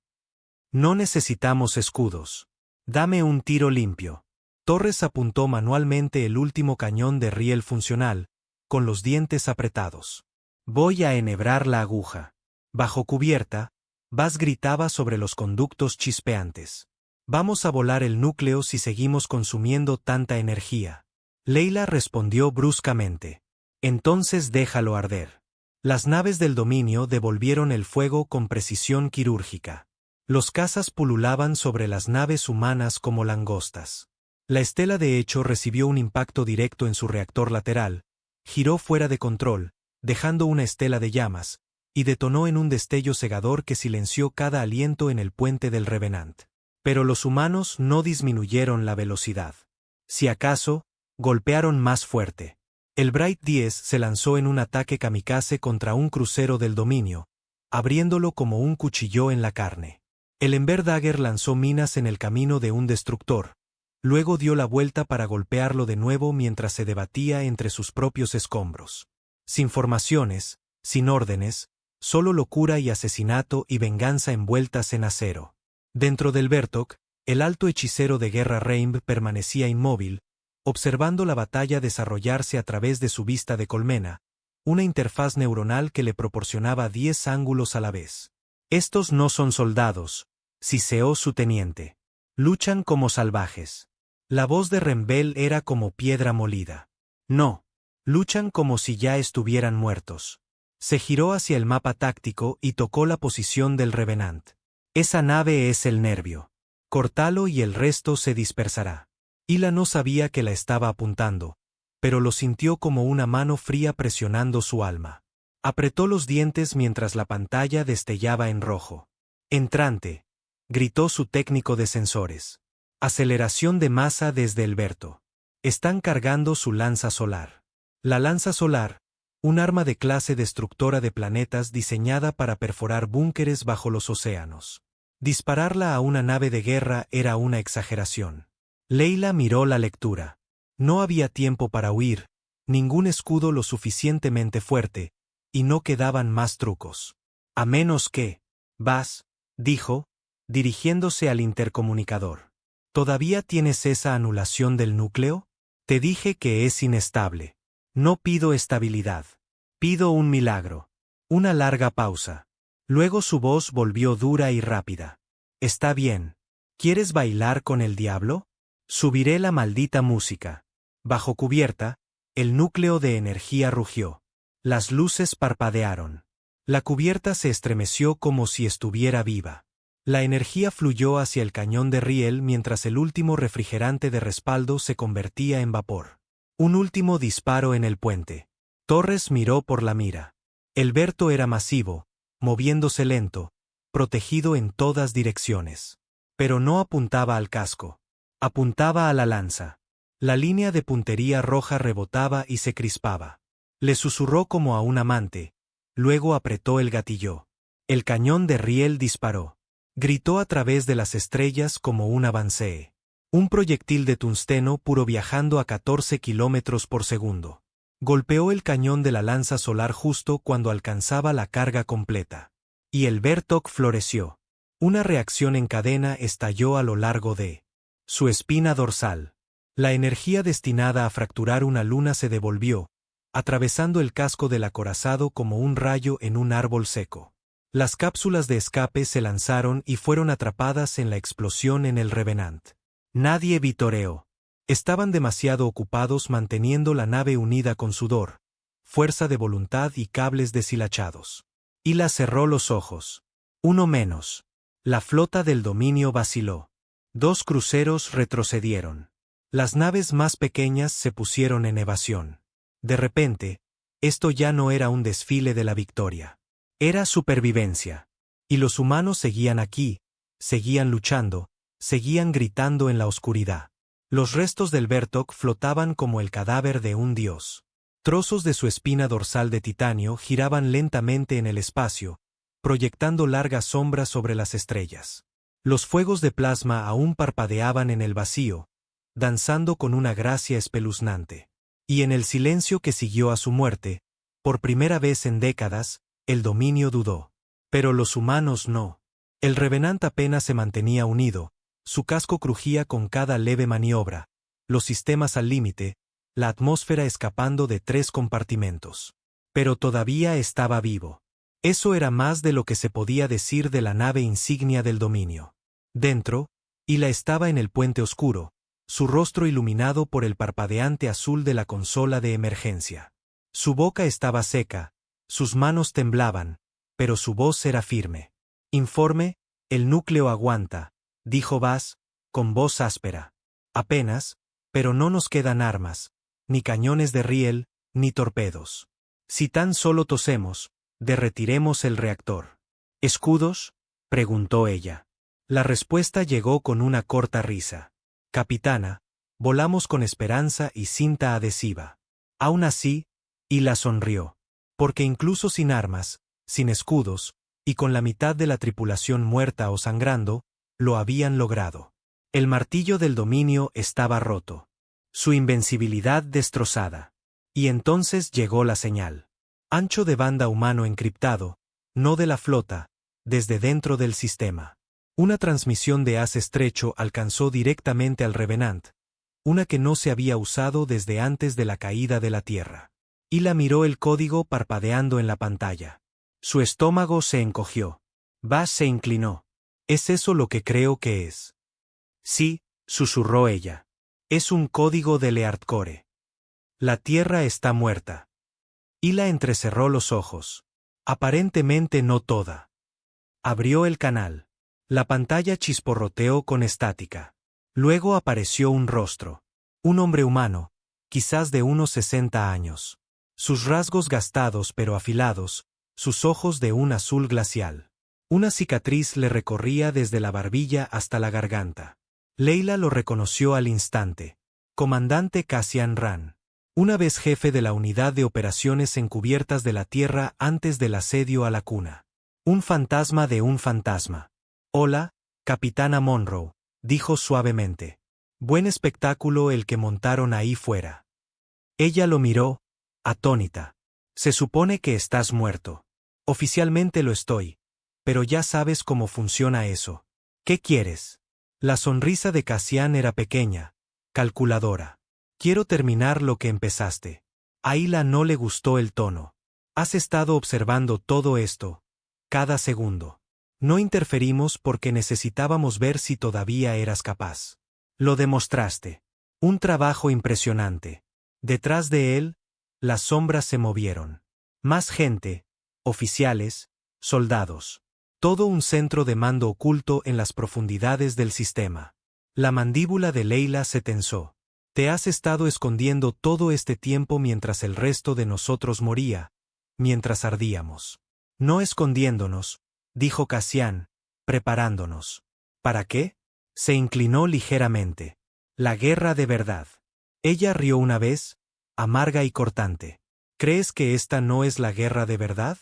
No necesitamos escudos. Dame un tiro limpio». Torres apuntó manualmente el último cañón de riel funcional, con los dientes apretados. «Voy a enhebrar la aguja». Bajo cubierta, Bas gritaba sobre los conductos chispeantes. «Vamos a volar el núcleo si seguimos consumiendo tanta energía». Leila respondió bruscamente. «Entonces déjalo arder». Las naves del dominio devolvieron el fuego con precisión quirúrgica. Los cazas pululaban sobre las naves humanas como langostas. La estela de hecho recibió un impacto directo en su reactor lateral, giró fuera de control, dejando una estela de llamas, y detonó en un destello cegador que silenció cada aliento en el puente del Revenant. Pero los humanos no disminuyeron la velocidad. Si acaso, golpearon más fuerte. El Bright 10 se lanzó en un ataque kamikaze contra un crucero del dominio, abriéndolo como un cuchillo en la carne. El Ember Dagger lanzó minas en el camino de un destructor, luego dio la vuelta para golpearlo de nuevo mientras se debatía entre sus propios escombros. Sin formaciones, sin órdenes, solo locura y asesinato y venganza envueltas en acero. Dentro del Bertok, el alto hechicero de guerra Reimb permanecía inmóvil, observando la batalla desarrollarse a través de su vista de colmena, una interfaz neuronal que le proporcionaba 10 ángulos a la vez. Estos no son soldados, siseó su teniente. Luchan como salvajes. La voz de Rembel era como piedra molida. No, luchan como si ya estuvieran muertos. Se giró hacia el mapa táctico y tocó la posición del Revenant. Esa nave es el nervio. Cortalo y el resto se dispersará. Hila no sabía que la estaba apuntando, pero lo sintió como una mano fría presionando su alma. Apretó los dientes mientras la pantalla destellaba en rojo. Entrante, gritó su técnico de sensores. Aceleración de masa desde el Berto. Están cargando su lanza solar. La lanza solar, un arma de clase destructora de planetas diseñada para perforar búnkeres bajo los océanos. Dispararla a una nave de guerra era una exageración. Leila miró la lectura. No había tiempo para huir, ningún escudo lo suficientemente fuerte, y no quedaban más trucos. A menos que... Vas, dijo, dirigiéndose al intercomunicador. ¿Todavía tienes esa anulación del núcleo? Te dije que es inestable. No pido estabilidad. Pido un milagro. Una larga pausa. Luego su voz volvió dura y rápida. Está bien. ¿Quieres bailar con el diablo? Subiré la maldita música. Bajo cubierta, el núcleo de energía rugió. Las luces parpadearon. La cubierta se estremeció como si estuviera viva. La energía fluyó hacia el cañón de riel mientras el último refrigerante de respaldo se convertía en vapor. Un último disparo en el puente. Torres miró por la mira. El Berto era masivo, moviéndose lento, protegido en todas direcciones. Pero no apuntaba al casco. Apuntaba a la lanza. La línea de puntería roja rebotaba y se crispaba. Le susurró como a un amante, luego apretó el gatillo. El cañón de riel disparó. Gritó a través de las estrellas como un avancée. Un proyectil de tungsteno puro viajando a 14 kilómetros por segundo. Golpeó el cañón de la lanza solar justo cuando alcanzaba la carga completa. Y el Bertok floreció. Una reacción en cadena estalló a lo largo de su espina dorsal. La energía destinada a fracturar una luna se devolvió, atravesando el casco del acorazado como un rayo en un árbol seco. Las cápsulas de escape se lanzaron y fueron atrapadas en la explosión en el Revenant. Nadie vitoreó. Estaban demasiado ocupados manteniendo la nave unida con sudor, fuerza de voluntad y cables deshilachados. Hila cerró los ojos. Uno menos. La flota del dominio vaciló. 2 cruceros retrocedieron. Las naves más pequeñas se pusieron en evasión. De repente, esto ya no era un desfile de la victoria. Era supervivencia. Y los humanos seguían aquí, seguían luchando, seguían gritando en la oscuridad. Los restos del Bertok flotaban como el cadáver de un dios. Trozos de su espina dorsal de titanio giraban lentamente en el espacio, proyectando largas sombras sobre las estrellas. Los fuegos de plasma aún parpadeaban en el vacío, danzando con una gracia espeluznante. Y en el silencio que siguió a su muerte, por primera vez en décadas, el dominio dudó. Pero los humanos no. El Revenant apenas se mantenía unido, su casco crujía con cada leve maniobra, los sistemas al límite, la atmósfera escapando de 3 compartimentos. Pero todavía estaba vivo. Eso era más de lo que se podía decir de la nave insignia del dominio. Dentro, Hila estaba en el puente oscuro, su rostro iluminado por el parpadeante azul de la consola de emergencia. Su boca estaba seca, sus manos temblaban, pero su voz era firme. Informe, El núcleo aguanta, dijo Bass, con voz áspera. Apenas, pero no nos quedan armas, ni cañones de riel, ni torpedos. Si tan solo tosemos, derretiremos el reactor. ¿Escudos?, preguntó ella. La respuesta llegó con una corta risa. Capitana, volamos con esperanza y cinta adhesiva. Aún así, Hila sonrió. Porque incluso sin armas, sin escudos, y con la mitad de la tripulación muerta o sangrando, lo habían logrado. El martillo del dominio estaba roto. Su invencibilidad destrozada. Y entonces llegó la señal. Ancho de banda humano encriptado, no de la flota, desde dentro del sistema. Una transmisión de haz estrecho alcanzó directamente al Revenant, una que no se había usado desde antes de la caída de la Tierra. Hila miró el código parpadeando en la pantalla. Su estómago se encogió. Bass se inclinó. ¿Es eso lo que creo que es? Sí, susurró ella. Es un código de Leartcore. La Tierra está muerta. Hila entrecerró los ojos. Aparentemente no toda. Abrió el canal. La pantalla chisporroteó con estática. Luego apareció un rostro. Un hombre humano, quizás de unos 60 años. Sus rasgos gastados pero afilados, sus ojos de un azul glacial. Una cicatriz le recorría desde la barbilla hasta la garganta. Leila lo reconoció al instante. Comandante Cassian Ran. Una vez jefe de la unidad de operaciones encubiertas de la Tierra antes del asedio a la cuna. Un fantasma de un fantasma. Hola, Capitana Monroe, dijo suavemente. Buen espectáculo el que montaron ahí fuera. Ella lo miró, atónita. Se supone que estás muerto. Oficialmente lo estoy, pero ya sabes cómo funciona eso. ¿Qué quieres? La sonrisa de Cassian era pequeña, calculadora. Quiero terminar lo que empezaste. A Hila no le gustó el tono. Has estado observando todo esto, cada segundo. No interferimos porque necesitábamos ver si todavía eras capaz. Lo demostraste. Un trabajo impresionante. Detrás de él, las sombras se movieron. Más gente, oficiales, soldados. Todo un centro de mando oculto en las profundidades del sistema. La mandíbula de Leila se tensó. Te has estado escondiendo todo este tiempo mientras el resto de nosotros moría, mientras ardíamos. No escondiéndonos, dijo Cassian, preparándonos. ¿Para qué? Se inclinó ligeramente. La guerra de verdad. Ella rió una vez, amarga y cortante. ¿Crees que esta no es la guerra de verdad?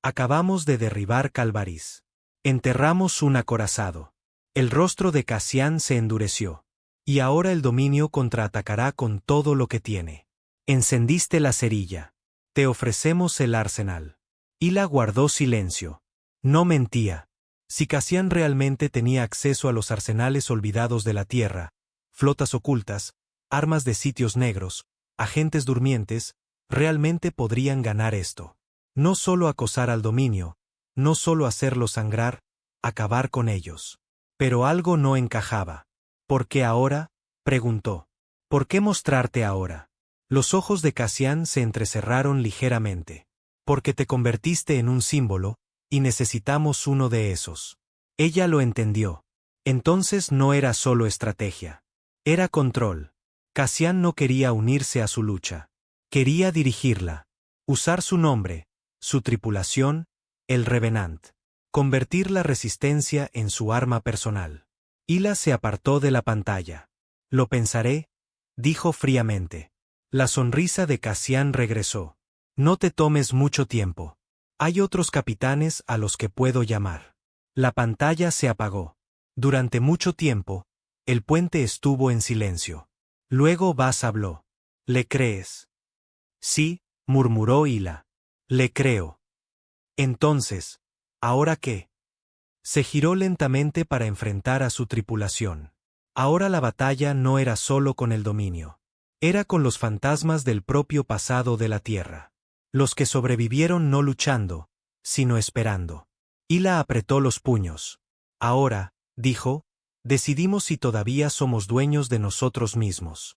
Acabamos de derribar Calvaris. Enterramos un acorazado. El rostro de Cassian se endureció. Y ahora el dominio contraatacará con todo lo que tiene. Encendiste la cerilla. Te ofrecemos el arsenal. Hila guardó silencio. No mentía. Si Cassian realmente tenía acceso a los arsenales olvidados de la Tierra, flotas ocultas, armas de sitios negros, agentes durmientes, realmente podrían ganar esto. No solo acosar al dominio, no solo hacerlo sangrar, acabar con ellos. Pero algo no encajaba. ¿Por qué ahora?, preguntó. ¿Por qué mostrarte ahora? Los ojos de Cassian se entrecerraron ligeramente. Porque te convertiste en un símbolo, y necesitamos uno de esos. Ella lo entendió. Entonces no era solo estrategia. Era control. Cassian no quería unirse a su lucha. Quería dirigirla. Usar su nombre, su tripulación, el Revenant. Convertir la resistencia en su arma personal. Hila se apartó de la pantalla. Lo pensaré, dijo fríamente. La sonrisa de Cassian regresó. No te tomes mucho tiempo. Hay otros capitanes a los que puedo llamar. La pantalla se apagó. Durante mucho tiempo, el puente estuvo en silencio. Luego Bass habló. ¿Le crees? Sí, murmuró Hila. Le creo. Entonces, ¿ahora qué? Se giró lentamente para enfrentar a su tripulación. Ahora la batalla no era solo con el dominio. Era con los fantasmas del propio pasado de la Tierra. Los que sobrevivieron no luchando, sino esperando. Hila apretó los puños. Ahora, dijo, decidimos si todavía somos dueños de nosotros mismos.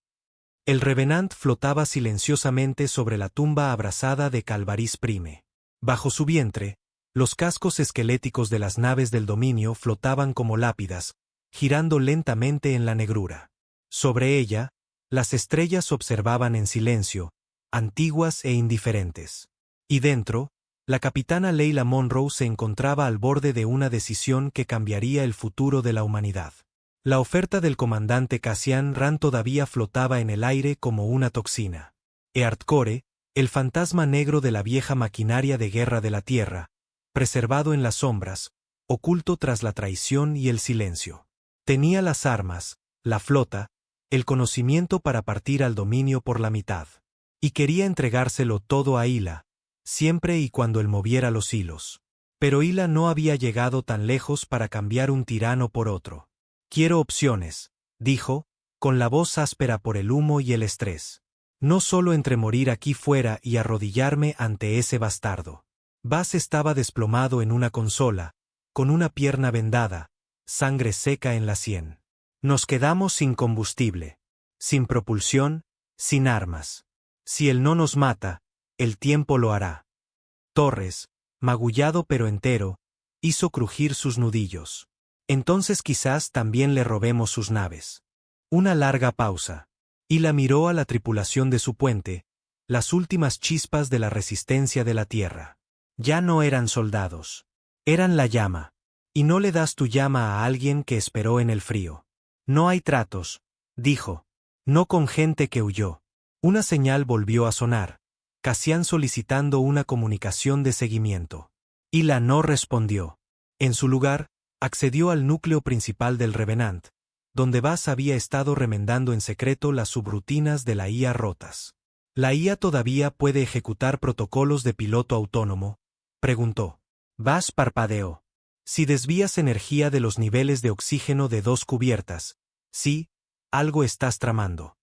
El Revenant flotaba silenciosamente sobre la tumba abrasada de Calvaris Prime. Bajo su vientre, Los cascos esqueléticos de las naves del dominio flotaban como lápidas, girando lentamente en la negrura. Sobre ella, las estrellas observaban en silencio, antiguas e indiferentes. Y dentro, la capitana Leila Monroe se encontraba al borde de una decisión que cambiaría el futuro de la humanidad. La oferta del comandante Cassian Rand todavía flotaba en el aire como una toxina. Earthcore, el fantasma negro de la vieja maquinaria de guerra de la Tierra, preservado en las sombras, oculto tras la traición y el silencio. Tenía las armas, la flota, el conocimiento para partir al dominio por la mitad. Y quería entregárselo todo a Hila, siempre y cuando él moviera los hilos. Pero Hila no había llegado tan lejos para cambiar un tirano por otro. Quiero opciones, dijo, con la voz áspera por el humo y el estrés. No solo entre morir aquí fuera y arrodillarme ante ese bastardo. Bass estaba desplomado en una consola, con una pierna vendada, sangre seca en la sien. Nos quedamos sin combustible, sin propulsión, sin armas. Si él no nos mata, el tiempo lo hará. Torres, magullado pero entero, hizo crujir sus nudillos. Entonces quizás también le robemos sus naves. Una larga pausa. Y la miró a la tripulación de su puente, las últimas chispas de la resistencia de la Tierra. Ya no eran soldados. Eran la llama. Y no le das tu llama a alguien que esperó en el frío. No hay tratos, dijo. No con gente que huyó. Una señal volvió a sonar, Cassian solicitando una comunicación de seguimiento. Hila no respondió. En su lugar, accedió al núcleo principal del Revenant, donde Bass había estado remendando en secreto las subrutinas de la IA rotas. ¿La IA todavía puede ejecutar protocolos de piloto autónomo?, preguntó. Bass parpadeó. Si desvías energía de los niveles de oxígeno de 2 cubiertas, sí, algo estás tramando.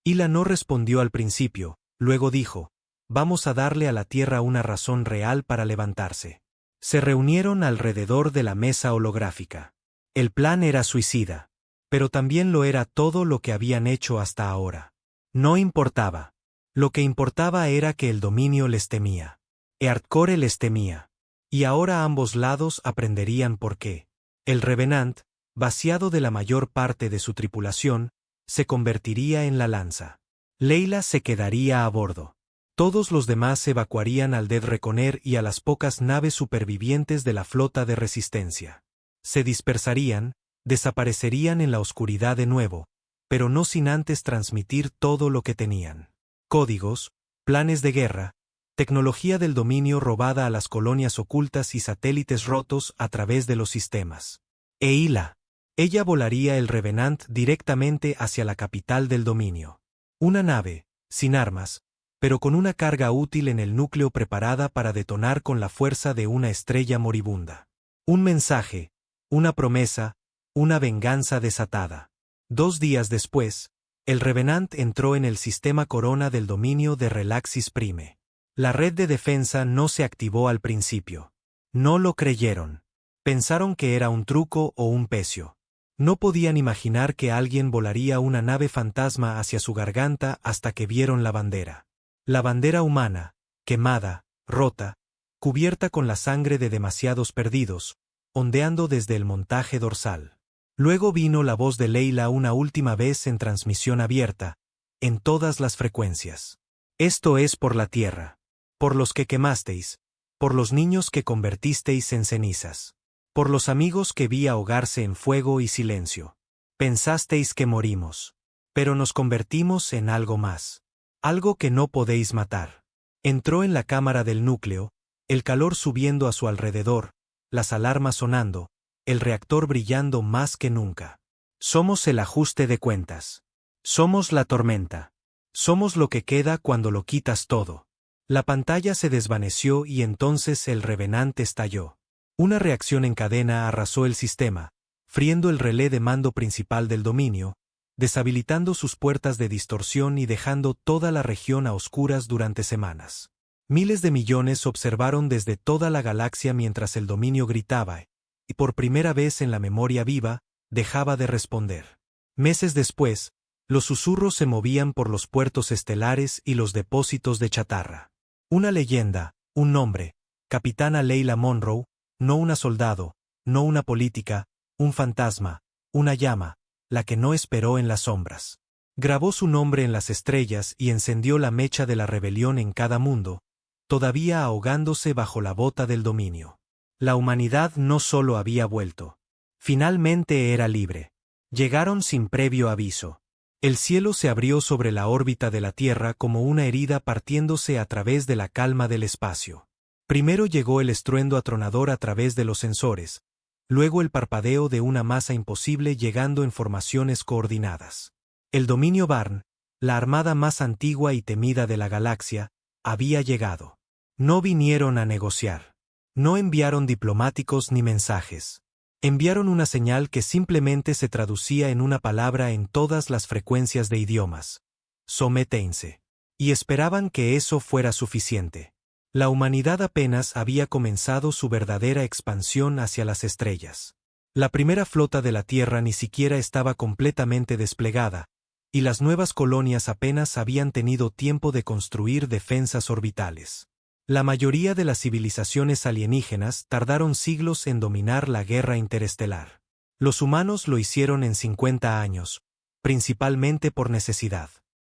Hila no respondió al principio, luego dijo, vamos a darle a la Tierra una razón real para levantarse. Se reunieron alrededor de la mesa holográfica. El plan era suicida, pero también lo era todo lo que habían hecho hasta ahora. No importaba. Lo que importaba era que el dominio les temía. Earthcore les temía. Y ahora ambos lados aprenderían por qué. El Revenant, vaciado de la mayor parte de su tripulación, se convertiría en la lanza. Leila se quedaría a bordo. Todos los demás evacuarían al Dead Reckoner y a las pocas naves supervivientes de la flota de resistencia. Se dispersarían, desaparecerían en la oscuridad de nuevo, pero no sin antes transmitir todo lo que tenían. Códigos, planes de guerra, tecnología del dominio robada a las colonias ocultas y satélites rotos a través de los sistemas. E Hila. Ella volaría el Revenant directamente hacia la capital del dominio. Una nave, sin armas, pero con una carga útil en el núcleo preparada para detonar con la fuerza de una estrella moribunda. Un mensaje, una promesa, una venganza desatada. 2 días después, el Revenant entró en el sistema Corona del dominio de Relaxis Prime. La red de defensa no se activó al principio. No lo creyeron. Pensaron que era un truco o un pecio. No podían imaginar que alguien volaría una nave fantasma hacia su garganta hasta que vieron la bandera. La bandera humana, quemada, rota, cubierta con la sangre de demasiados perdidos, ondeando desde el montaje dorsal. Luego vino la voz de Leila una última vez en transmisión abierta, en todas las frecuencias. Esto es por la Tierra. Por los que quemasteis, por los niños que convertisteis en cenizas, por los amigos que vi ahogarse en fuego y silencio. Pensasteis que morimos, pero nos convertimos en algo más, algo que no podéis matar. Entró en la cámara del núcleo, el calor subiendo a su alrededor, las alarmas sonando, el reactor brillando más que nunca. Somos el ajuste de cuentas. Somos la tormenta. Somos lo que queda cuando lo quitas todo. La pantalla se desvaneció y entonces el Revenant estalló. Una reacción en cadena arrasó el sistema, friendo el relé de mando principal del dominio, deshabilitando sus puertas de distorsión y dejando toda la región a oscuras durante semanas. Miles de millones observaron desde toda la galaxia mientras el dominio gritaba, y por primera vez en la memoria viva, dejaba de responder. Meses después, los susurros se movían por los puertos estelares y los depósitos de chatarra. Una leyenda, un nombre, Capitana Leila Monroe, no una soldado, no una política, un fantasma, una llama, la que no esperó en las sombras. Grabó su nombre en las estrellas y encendió la mecha de la rebelión en cada mundo, todavía ahogándose bajo la bota del dominio. La humanidad no solo había vuelto. Finalmente era libre. Llegaron sin previo aviso. El cielo se abrió sobre la órbita de la Tierra como una herida partiéndose a través de la calma del espacio. Primero llegó el estruendo atronador a través de los sensores, luego el parpadeo de una masa imposible llegando en formaciones coordinadas. El dominio Barn, la armada más antigua y temida de la galaxia, había llegado. No vinieron a negociar. No enviaron diplomáticos ni mensajes. Enviaron una señal que simplemente se traducía en una palabra en todas las frecuencias de idiomas: sométense. Y esperaban que eso fuera suficiente. La humanidad apenas había comenzado su verdadera expansión hacia las estrellas. La primera flota de la Tierra ni siquiera estaba completamente desplegada, y las nuevas colonias apenas habían tenido tiempo de construir defensas orbitales. La mayoría de las civilizaciones alienígenas tardaron siglos en dominar la guerra interestelar. Los humanos lo hicieron en 50 años, principalmente por necesidad.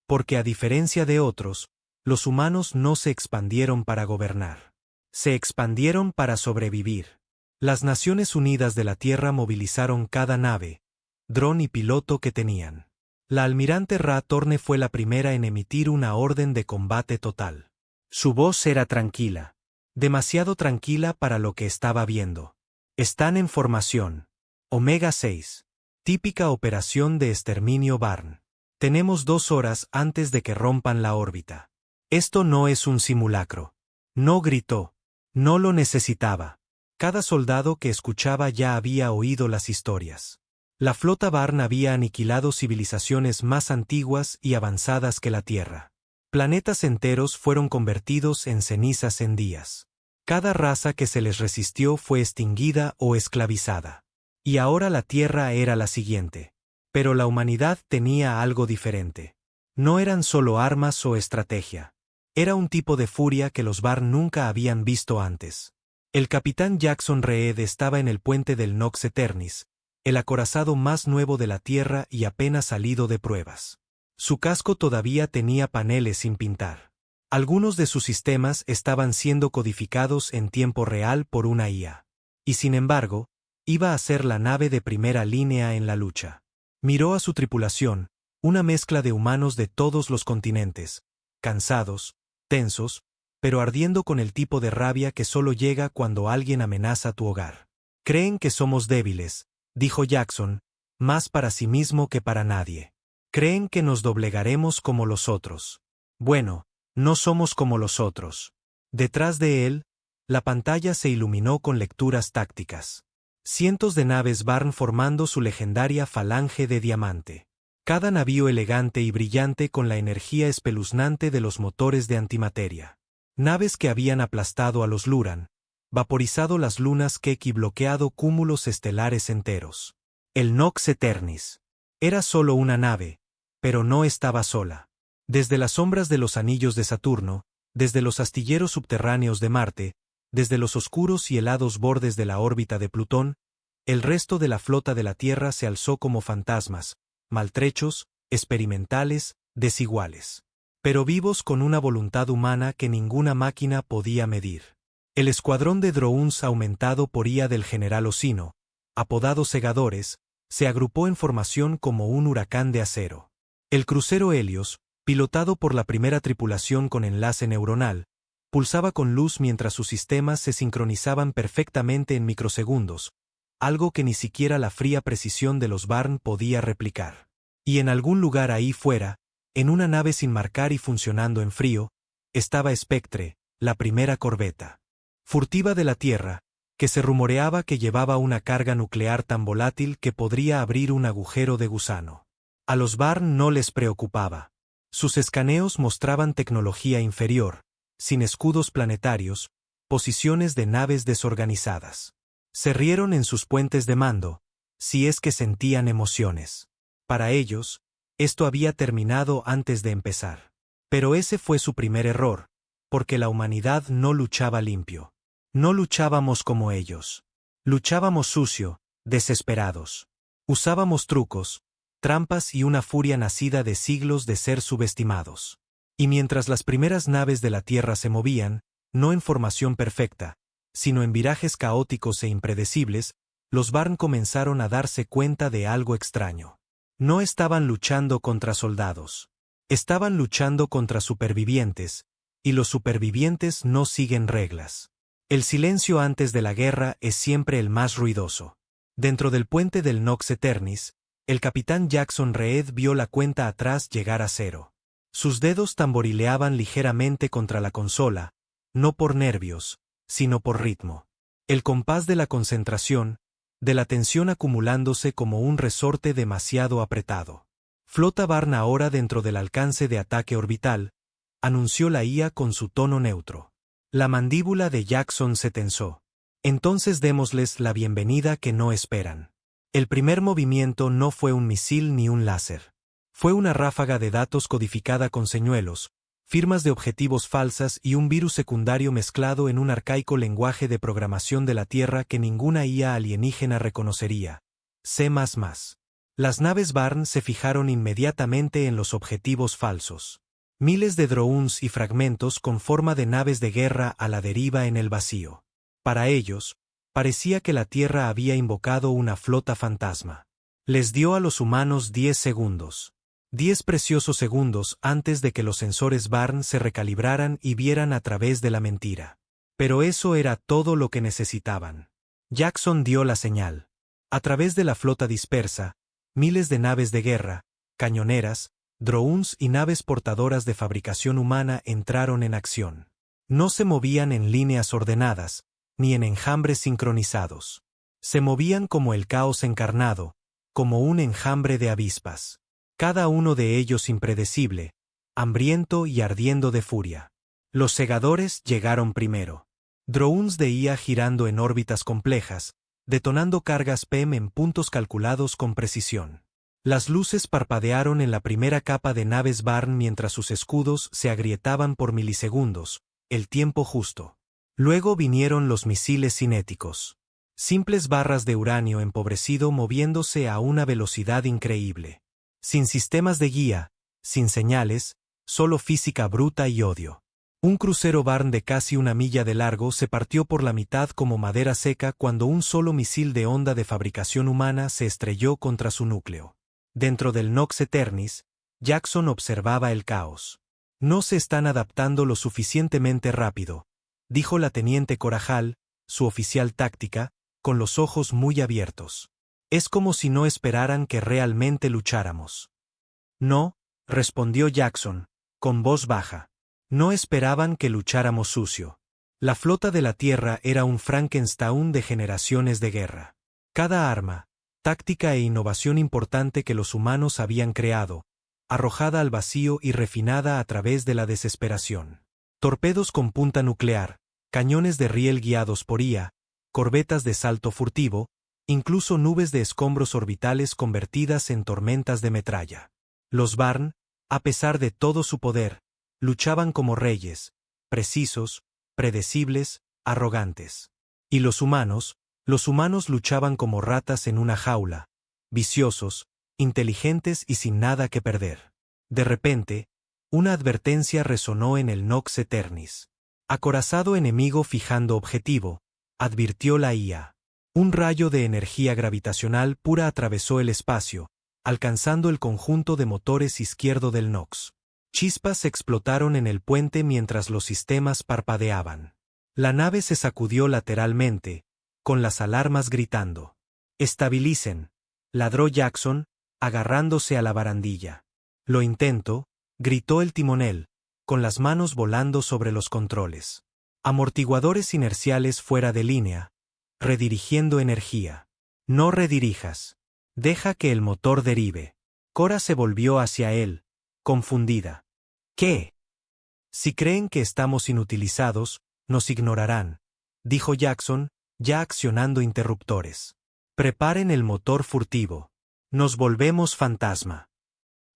Porque a diferencia de otros, los humanos no se expandieron para gobernar. Se expandieron para sobrevivir. Las Naciones Unidas de la Tierra movilizaron cada nave, dron y piloto que tenían. La almirante Ra Torne fue la primera en emitir una orden de combate total. Su voz era tranquila. Demasiado tranquila para lo que estaba viendo. Están en formación. Omega 6. Típica operación de exterminio Barn. Tenemos 2 horas antes de que rompan la órbita. Esto no es un simulacro. No gritó. No lo necesitaba. Cada soldado que escuchaba ya había oído las historias. La flota Barn había aniquilado civilizaciones más antiguas y avanzadas que la Tierra. Planetas enteros fueron convertidos en cenizas en días. Cada raza que se les resistió fue extinguida o esclavizada. Y ahora la Tierra era la siguiente. Pero la humanidad tenía algo diferente. No eran solo armas o estrategia. Era un tipo de furia que los Barn nunca habían visto antes. El capitán Jackson Reed estaba en el puente del Nox Eternis, el acorazado más nuevo de la Tierra y apenas salido de pruebas. Su casco todavía tenía paneles sin pintar. Algunos de sus sistemas estaban siendo codificados en tiempo real por una IA. Y sin embargo, iba a ser la nave de primera línea en la lucha. Miró a su tripulación, una mezcla de humanos de todos los continentes, cansados, tensos, pero ardiendo con el tipo de rabia que solo llega cuando alguien amenaza tu hogar. Creen que somos débiles, dijo Jackson, más para sí mismo que para nadie. Creen que nos doblegaremos como los otros. Bueno, no somos como los otros. Detrás de él, la pantalla se iluminó con lecturas tácticas. Cientos de naves Barn formando su legendaria falange de diamante. Cada navío elegante y brillante con la energía espeluznante de los motores de antimateria. Naves que habían aplastado a los Luran, vaporizado las lunas Keck y bloqueado cúmulos estelares enteros. El Nox Eternis. Era solo una nave, pero no estaba sola. Desde las sombras de los anillos de Saturno, desde los astilleros subterráneos de Marte, desde los oscuros y helados bordes de la órbita de Plutón, el resto de la flota de la Tierra se alzó como fantasmas, maltrechos, experimentales, desiguales. Pero vivos con una voluntad humana que ninguna máquina podía medir. El escuadrón de drones aumentado por IA del general Osino, apodado Segadores, se agrupó en formación como un huracán de acero. El crucero Helios, pilotado por la primera tripulación con enlace neuronal, pulsaba con luz mientras sus sistemas se sincronizaban perfectamente en microsegundos, algo que ni siquiera la fría precisión de los Barn podía replicar. Y en algún lugar ahí fuera, en una nave sin marcar y funcionando en frío, estaba Spectre, la primera corbeta. Furtiva de la Tierra, que se rumoreaba que llevaba una carga nuclear tan volátil que podría abrir un agujero de gusano. A los Barn no les preocupaba. Sus escaneos mostraban tecnología inferior, sin escudos planetarios, posiciones de naves desorganizadas. Se rieron en sus puentes de mando, si es que sentían emociones. Para ellos, esto había terminado antes de empezar. Pero ese fue su primer error, porque la humanidad no luchaba limpio. No luchábamos como ellos. Luchábamos sucio, desesperados. Usábamos trucos, trampas y una furia nacida de siglos de ser subestimados. Y mientras las primeras naves de la Tierra se movían, no en formación perfecta, sino en virajes caóticos e impredecibles, los Barn comenzaron a darse cuenta de algo extraño. No estaban luchando contra soldados. Estaban luchando contra supervivientes, y los supervivientes no siguen reglas. El silencio antes de la guerra es siempre el más ruidoso. Dentro del puente del Nox Aeternis, el capitán Jackson Reed vio la cuenta atrás llegar a 0. Sus dedos tamborileaban ligeramente contra la consola, no por nervios, sino por ritmo. El compás de la concentración, de la tensión acumulándose como un resorte demasiado apretado. Flota Barn ahora dentro del alcance de ataque orbital, anunció la IA con su tono neutro. La mandíbula de Jackson se tensó. Entonces démosles la bienvenida que no esperan. El primer movimiento no fue un misil ni un láser. Fue una ráfaga de datos codificada con señuelos, firmas de objetivos falsas y un virus secundario mezclado en un arcaico lenguaje de programación de la Tierra que ninguna IA alienígena reconocería. C++. Las naves Barn se fijaron inmediatamente en los objetivos falsos. Miles de drones y fragmentos con forma de naves de guerra a la deriva en el vacío. Para ellos, parecía que la Tierra había invocado una flota fantasma. Les dio a los humanos 10 segundos. 10 preciosos segundos antes de que los sensores Barn se recalibraran y vieran a través de la mentira. Pero eso era todo lo que necesitaban. Jackson dio la señal. A través de la flota dispersa, miles de naves de guerra, cañoneras, drones y naves portadoras de fabricación humana entraron en acción. No se movían en líneas ordenadas, ni en enjambres sincronizados. Se movían como el caos encarnado, como un enjambre de avispas. Cada uno de ellos impredecible, hambriento y ardiendo de furia. Los segadores llegaron primero. Drones de IA girando en órbitas complejas, detonando cargas PEM en puntos calculados con precisión. Las luces parpadearon en la primera capa de naves Barn mientras sus escudos se agrietaban por milisegundos, el tiempo justo. Luego vinieron los misiles cinéticos. Simples barras de uranio empobrecido moviéndose a una velocidad increíble. Sin sistemas de guía, sin señales, solo física bruta y odio. Un crucero Barn de casi 1 milla de largo se partió por la mitad como madera seca cuando un solo misil de onda de fabricación humana se estrelló contra su núcleo. Dentro del Nox Aeternis, Jackson observaba el caos. No se están adaptando lo suficientemente rápido, dijo la teniente Corajal, su oficial táctica, con los ojos muy abiertos. Es como si no esperaran que realmente lucháramos. No, respondió Jackson, con voz baja. No esperaban que lucháramos sucio. La flota de la Tierra era un Frankenstein de generaciones de guerra. Cada arma, táctica e innovación importante que los humanos habían creado, arrojada al vacío y refinada a través de la desesperación. Torpedos con punta nuclear, cañones de riel guiados por IA, corbetas de salto furtivo, incluso nubes de escombros orbitales convertidas en tormentas de metralla. Los Barn, a pesar de todo su poder, luchaban como reyes, precisos, predecibles, arrogantes. Y los humanos luchaban como ratas en una jaula, viciosos, inteligentes y sin nada que perder. De repente, una advertencia resonó en el Nox Aeternis. Acorazado enemigo fijando objetivo, advirtió la IA. Un rayo de energía gravitacional pura atravesó el espacio, alcanzando el conjunto de motores izquierdo del Nox. Chispas explotaron en el puente mientras los sistemas parpadeaban. La nave se sacudió lateralmente, con las alarmas gritando. «Estabilicen», ladró Jackson, agarrándose a la barandilla. «Lo intento», gritó el timonel, con las manos volando sobre los controles. Amortiguadores inerciales fuera de línea, redirigiendo energía. «No redirijas. Deja que el motor derive». Cora se volvió hacia él, confundida. «¿Qué?» «Si creen que estamos inutilizados, nos ignorarán», dijo Jackson, ya accionando interruptores. «Preparen el motor furtivo. Nos volvemos fantasma».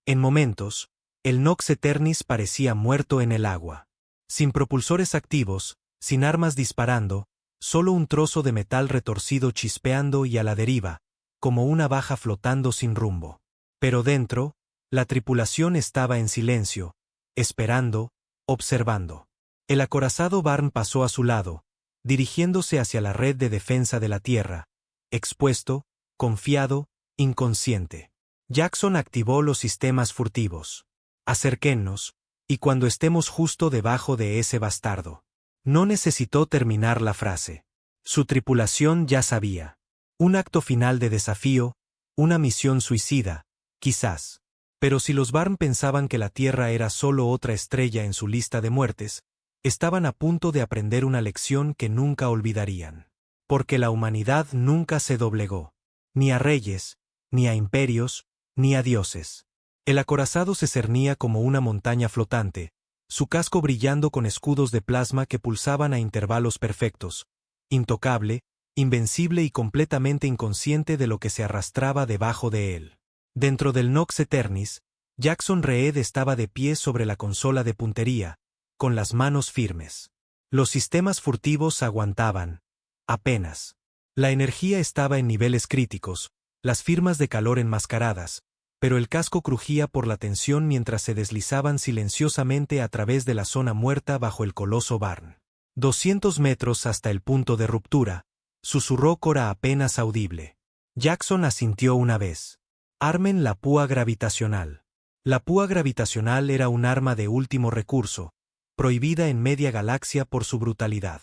En momentos, el Nox Aeternis parecía muerto en el agua. Sin propulsores activos, sin armas disparando, solo un trozo de metal retorcido chispeando y a la deriva, como una baja flotando sin rumbo. Pero dentro, la tripulación estaba en silencio, esperando, observando. El acorazado Barn pasó a su lado, dirigiéndose hacia la red de defensa de la Tierra, expuesto, confiado, inconsciente. Jackson activó los sistemas furtivos. Acerquénnos, y cuando estemos justo debajo de ese bastardo. No necesitó terminar la frase. Su tripulación ya sabía. Un acto final de desafío, una misión suicida, quizás. Pero si los Barn pensaban que la Tierra era solo otra estrella en su lista de muertes, estaban a punto de aprender una lección que nunca olvidarían. Porque la humanidad nunca se doblegó. Ni a reyes, ni a imperios, ni a dioses. El acorazado se cernía como una montaña flotante, su casco brillando con escudos de plasma que pulsaban a intervalos perfectos, intocable, invencible y completamente inconsciente de lo que se arrastraba debajo de él. Dentro del Nox Eternis, Jackson Reed estaba de pie sobre la consola de puntería, con las manos firmes. Los sistemas furtivos aguantaban. Apenas. La energía estaba en niveles críticos, las firmas de calor enmascaradas, pero el casco crujía por la tensión mientras se deslizaban silenciosamente a través de la zona muerta bajo el coloso Barn. 200 metros hasta el punto de ruptura, susurró Cora apenas audible. Jackson asintió una vez. Armen la púa gravitacional. La púa gravitacional era un arma de último recurso, prohibida en media galaxia por su brutalidad.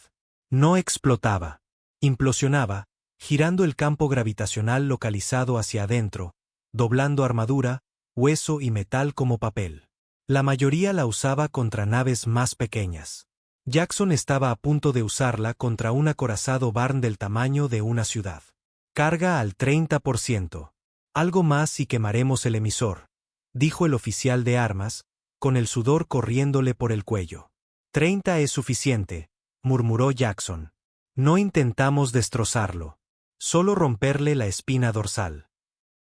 No explotaba. Implosionaba, girando el campo gravitacional localizado hacia adentro, doblando armadura, hueso y metal como papel. La mayoría la usaba contra naves más pequeñas. Jackson estaba a punto de usarla contra un acorazado Barn del tamaño de una ciudad. Carga al 30%. Algo más y quemaremos el emisor, dijo el oficial de armas, con el sudor corriéndole por el cuello. 30 es suficiente, murmuró Jackson. No intentamos destrozarlo, solo romperle la espina dorsal.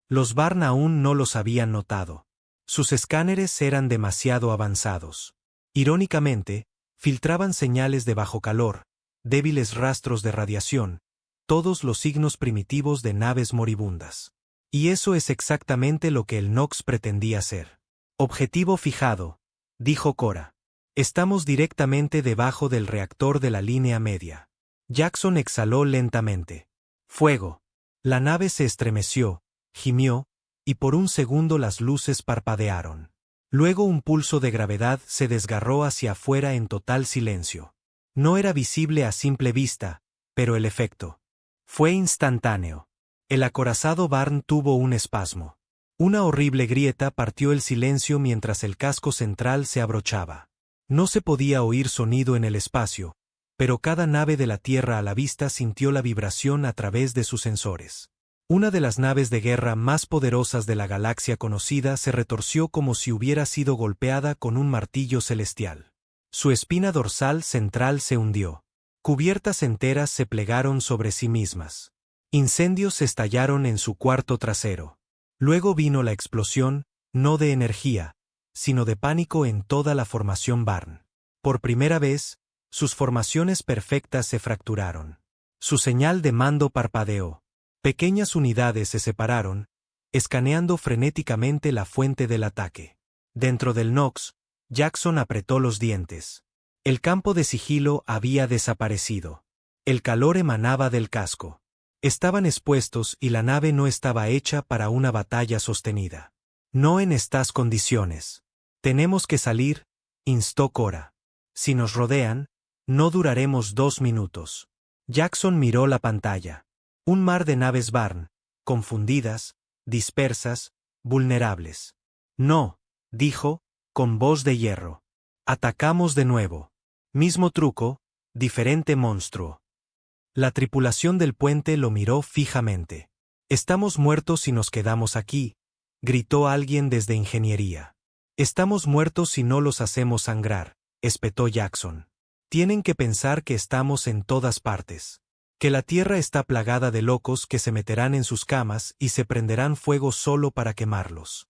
Los Barn aún no los habían notado. Sus escáneres eran demasiado avanzados. Irónicamente, filtraban señales de bajo calor, débiles rastros de radiación, todos los signos primitivos de naves moribundas. Y eso es exactamente lo que el Nox pretendía ser. Objetivo fijado, dijo Cora. Estamos directamente debajo del reactor de la línea media. Jackson exhaló lentamente. Fuego. La nave se estremeció, gimió, y por un segundo las luces parpadearon. Luego un pulso de gravedad se desgarró hacia afuera en total silencio. No era visible a simple vista, pero el efecto fue instantáneo. El acorazado Barn tuvo un espasmo. Una horrible grieta partió el silencio mientras el casco central se abrochaba. No se podía oír sonido en el espacio, pero cada nave de la Tierra a la vista sintió la vibración a través de sus sensores. Una de las naves de guerra más poderosas de la galaxia conocida se retorció como si hubiera sido golpeada con un martillo celestial. Su espina dorsal central se hundió. Cubiertas enteras se plegaron sobre sí mismas. Incendios estallaron en su cuarto trasero. Luego vino la explosión, no de energía, sino de pánico en toda la formación Barn. Por primera vez, sus formaciones perfectas se fracturaron. Su señal de mando parpadeó. Pequeñas unidades se separaron, escaneando frenéticamente la fuente del ataque. Dentro del Nox, Jackson apretó los dientes. El campo de sigilo había desaparecido. El calor emanaba del casco. Estaban expuestos y la nave no estaba hecha para una batalla sostenida. No en estas condiciones. Tenemos que salir, instó Cora. Si nos rodean, no duraremos 2 minutos. Jackson miró la pantalla. Un mar de naves Barn, confundidas, dispersas, vulnerables. No, dijo, con voz de hierro. Atacamos de nuevo. Mismo truco, diferente monstruo. La tripulación del puente lo miró fijamente. Estamos muertos si nos quedamos aquí, gritó alguien desde ingeniería. Estamos muertos si no los hacemos sangrar, espetó Jackson. Tienen que pensar que estamos en todas partes. Que la Tierra está plagada de locos que se meterán en sus camas y se prenderán fuego solo para quemarlos.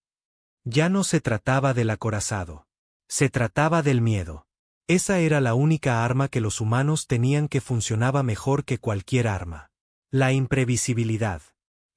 Ya no se trataba del acorazado. Se trataba del miedo. Esa era la única arma que los humanos tenían que funcionaba mejor que cualquier arma. La imprevisibilidad.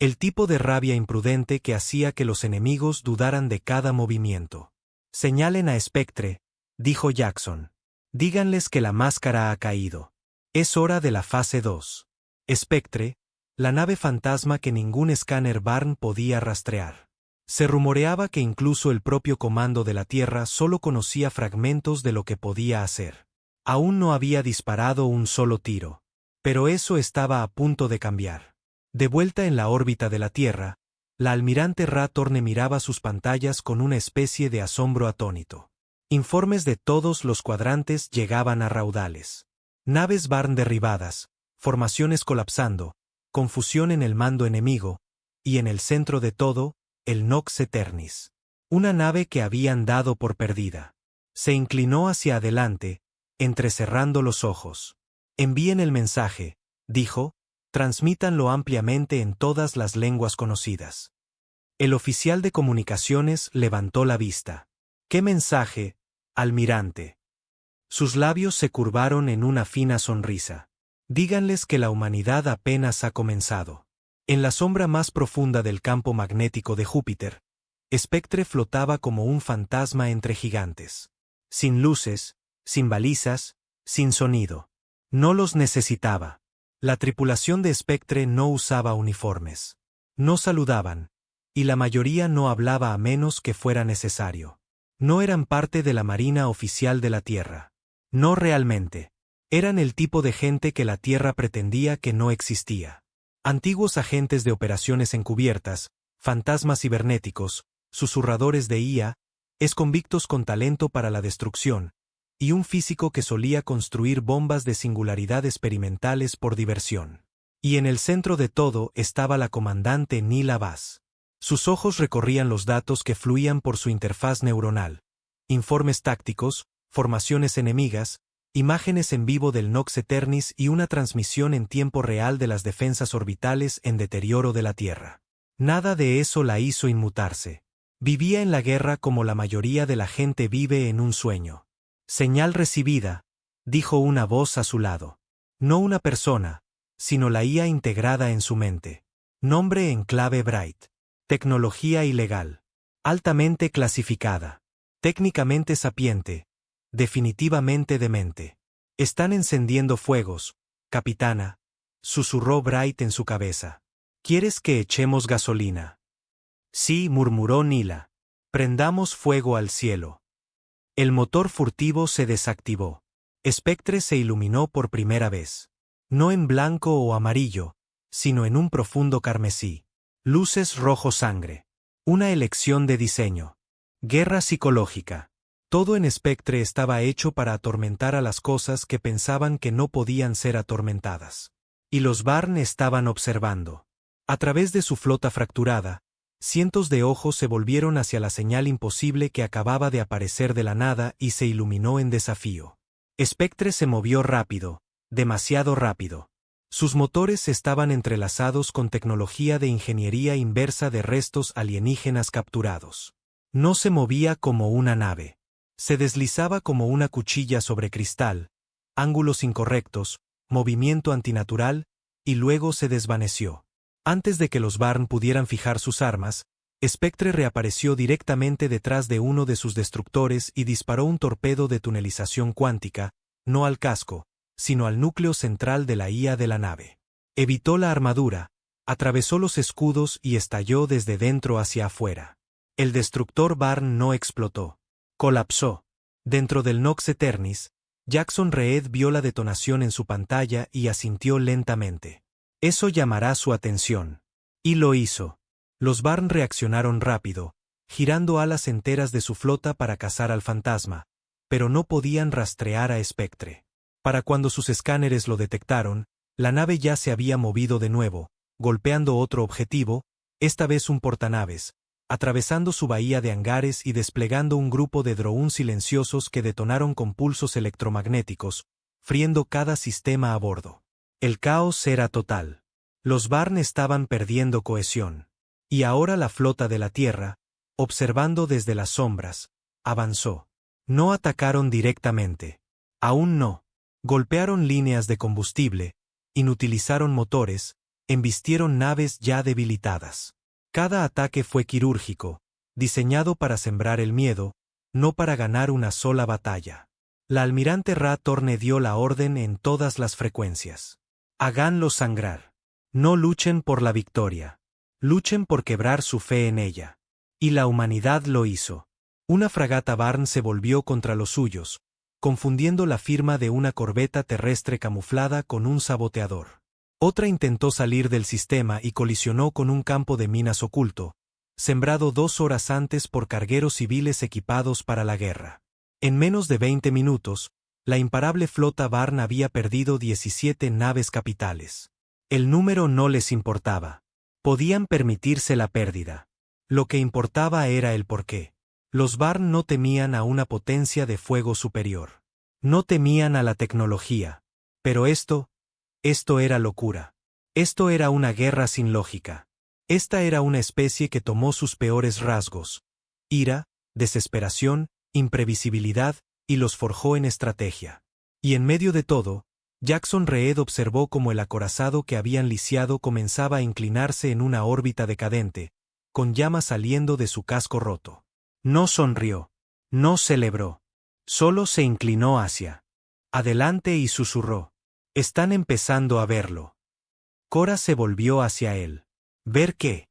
El tipo de rabia imprudente que hacía que los enemigos dudaran de cada movimiento. Señalen a Spectre, dijo Jackson. Díganles que la máscara ha caído. Es hora de la fase 2. Spectre, la nave fantasma que ningún escáner Barn podía rastrear. Se rumoreaba que incluso el propio comando de la Tierra solo conocía fragmentos de lo que podía hacer. Aún no había disparado un solo tiro. Pero eso estaba a punto de cambiar. De vuelta en la órbita de la Tierra, la almirante Ra Torne miraba sus pantallas con una especie de asombro atónito. Informes de todos los cuadrantes llegaban a raudales. Naves Barn derribadas, formaciones colapsando, confusión en el mando enemigo, y en el centro de todo, el Nox Eternis. Una nave que habían dado por perdida. Se inclinó hacia adelante, entrecerrando los ojos. Envíen el mensaje, dijo, transmítanlo ampliamente en todas las lenguas conocidas. El oficial de comunicaciones levantó la vista. ¿Qué mensaje, almirante? Sus labios se curvaron en una fina sonrisa. Díganles que la humanidad apenas ha comenzado. En la sombra más profunda del campo magnético de Júpiter, Spectre flotaba como un fantasma entre gigantes. Sin luces, sin balizas, sin sonido. No los necesitaba. La tripulación de Spectre no usaba uniformes. No saludaban, y la mayoría no hablaba a menos que fuera necesario. No eran parte de la Marina Oficial de la Tierra. No realmente. Eran el tipo de gente que la Tierra pretendía que no existía. Antiguos agentes de operaciones encubiertas, fantasmas cibernéticos, susurradores de IA, exconvictos con talento para la destrucción, y un físico que solía construir bombas de singularidad experimentales por diversión. Y en el centro de todo estaba la comandante Nila Vaz. Sus ojos recorrían los datos que fluían por su interfaz neuronal. Informes tácticos, formaciones enemigas, imágenes en vivo del Nox Eternis y una transmisión en tiempo real de las defensas orbitales en deterioro de la Tierra. Nada de eso la hizo inmutarse. Vivía en la guerra como la mayoría de la gente vive en un sueño. Señal recibida, dijo una voz a su lado. No una persona, sino la IA integrada en su mente. Nombre en clave Bright. Tecnología ilegal. Altamente clasificada. Técnicamente sapiente. Definitivamente demente. Están encendiendo fuegos, capitana, susurró Bright en su cabeza. ¿Quieres que echemos gasolina? Sí, murmuró Nila. Prendamos fuego al cielo. El motor furtivo se desactivó. Spectre se iluminó por primera vez. No en blanco o amarillo, sino en un profundo carmesí. Luces rojo sangre. Una elección de diseño. Guerra psicológica. Todo en Spectre estaba hecho para atormentar a las cosas que pensaban que no podían ser atormentadas. Y los Barn estaban observando. A través de su flota fracturada, cientos de ojos se volvieron hacia la señal imposible que acababa de aparecer de la nada y se iluminó en desafío. Spectre se movió rápido, demasiado rápido. Sus motores estaban entrelazados con tecnología de ingeniería inversa de restos alienígenas capturados. No se movía como una nave. Se deslizaba como una cuchilla sobre cristal, ángulos incorrectos, movimiento antinatural, y luego se desvaneció. Antes de que los Barn pudieran fijar sus armas, Spectre reapareció directamente detrás de uno de sus destructores y disparó un torpedo de tunelización cuántica, no al casco, sino al núcleo central de la IA de la nave. Evitó la armadura, atravesó los escudos y estalló desde dentro hacia afuera. El destructor Barn no explotó. Colapsó. Dentro del Nox Eternis, Jackson Reed vio la detonación en su pantalla y asintió lentamente. Eso llamará su atención. Y lo hizo. Los Barn reaccionaron rápido, girando alas enteras de su flota para cazar al fantasma, pero no podían rastrear a Spectre. Para cuando sus escáneres lo detectaron, la nave ya se había movido de nuevo, golpeando otro objetivo, esta vez un portanaves, atravesando su bahía de hangares y desplegando un grupo de drones silenciosos que detonaron con pulsos electromagnéticos, friendo cada sistema a bordo. El caos era total. Los Barn estaban perdiendo cohesión. Y ahora la flota de la Tierra, observando desde las sombras, avanzó. No atacaron directamente. Aún no. Golpearon líneas de combustible, inutilizaron motores, embistieron naves ya debilitadas. Cada ataque fue quirúrgico, diseñado para sembrar el miedo, no para ganar una sola batalla. La almirante Ra Torne dio la orden en todas las frecuencias. Háganlos sangrar. No luchen por la victoria. Luchen por quebrar su fe en ella. Y la humanidad lo hizo. Una fragata Barn se volvió contra los suyos, confundiendo la firma de una corbeta terrestre camuflada con un saboteador. Otra intentó salir del sistema y colisionó con un campo de minas oculto, sembrado 2 horas antes por cargueros civiles equipados para la guerra. En menos de 20 minutos, la imparable flota Barn había perdido 17 naves capitales. El número no les importaba. Podían permitirse la pérdida. Lo que importaba era el porqué. Los Barn no temían a una potencia de fuego superior. No temían a la tecnología. Pero esto era locura. Esto era una guerra sin lógica. Esta era una especie que tomó sus peores rasgos: ira, desesperación, imprevisibilidad, y los forjó en estrategia. Y en medio de todo, Jackson Reed observó cómo el acorazado que habían lisiado comenzaba a inclinarse en una órbita decadente, con llamas saliendo de su casco roto. No sonrió. No celebró. Solo se inclinó hacia adelante y susurró: «Están empezando a verlo». Cora se volvió hacia él. ¿Ver qué?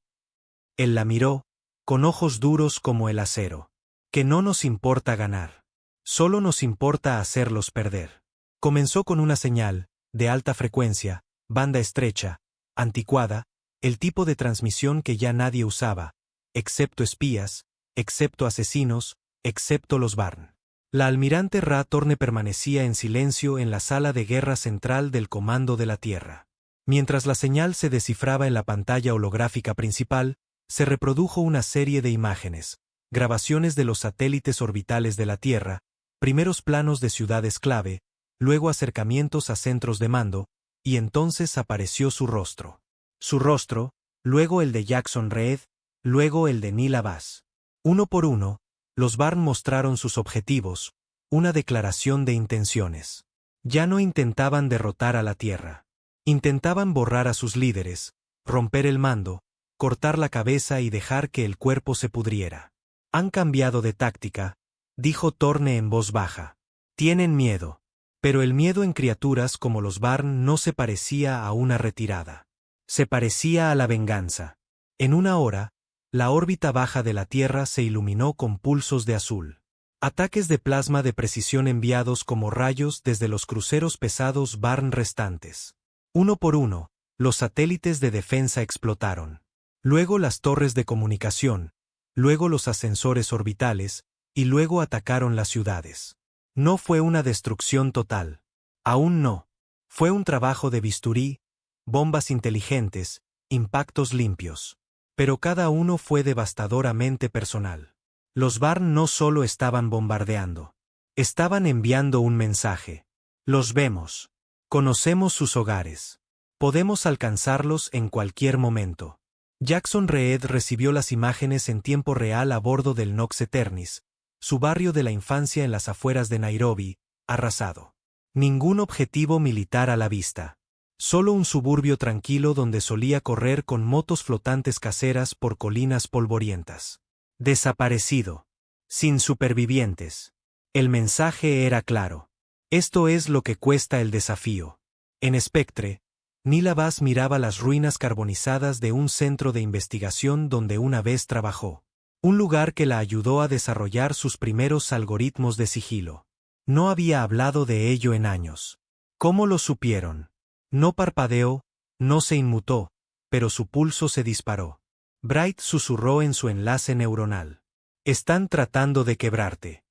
Él la miró, con ojos duros como el acero. Que no nos importa ganar. Solo nos importa hacerlos perder. Comenzó con una señal, de alta frecuencia, banda estrecha, anticuada, el tipo de transmisión que ya nadie usaba, excepto espías, excepto asesinos, excepto los Barn. La almirante Ra Torne permanecía en silencio en la sala de guerra central del Comando de la Tierra. Mientras la señal se descifraba en la pantalla holográfica principal, se reprodujo una serie de imágenes, grabaciones de los satélites orbitales de la Tierra, primeros planos de ciudades clave, luego acercamientos a centros de mando, y entonces apareció su rostro. Su rostro, luego el de Jackson Reed, luego el de Neil Abbas. Uno por uno, los Barn mostraron sus objetivos, una declaración de intenciones. Ya no intentaban derrotar a la Tierra. Intentaban borrar a sus líderes, romper el mando, cortar la cabeza y dejar que el cuerpo se pudriera. Han cambiado de táctica, dijo Torne en voz baja. Tienen miedo. Pero el miedo en criaturas como los Barn no se parecía a una retirada. Se parecía a la venganza. En una hora, la órbita baja de la Tierra se iluminó con pulsos de azul. Ataques de plasma de precisión enviados como rayos desde los cruceros pesados Barn restantes. Uno por uno, los satélites de defensa explotaron. Luego las torres de comunicación, luego los ascensores orbitales, y luego atacaron las ciudades. No fue una destrucción total. Aún no. Fue un trabajo de bisturí, bombas inteligentes, impactos limpios. Pero cada uno fue devastadoramente personal. Los Barn no solo estaban bombardeando. Estaban enviando un mensaje. Los vemos. Conocemos sus hogares. Podemos alcanzarlos en cualquier momento. Jackson Reed recibió las imágenes en tiempo real a bordo del Nox Eternis, su barrio de la infancia en las afueras de Nairobi, arrasado. Ningún objetivo militar a la vista. Solo un suburbio tranquilo donde solía correr con motos flotantes caseras por colinas polvorientas. Desaparecido. Sin supervivientes. El mensaje era claro. Esto es lo que cuesta el desafío. En Spectre, Neil Abbas miraba las ruinas carbonizadas de un centro de investigación donde una vez trabajó. Un lugar que la ayudó a desarrollar sus primeros algoritmos de sigilo. No había hablado de ello en años. ¿Cómo lo supieron? No parpadeó, no se inmutó, pero su pulso se disparó. Bright susurró en su enlace neuronal. Están tratando de quebrarte.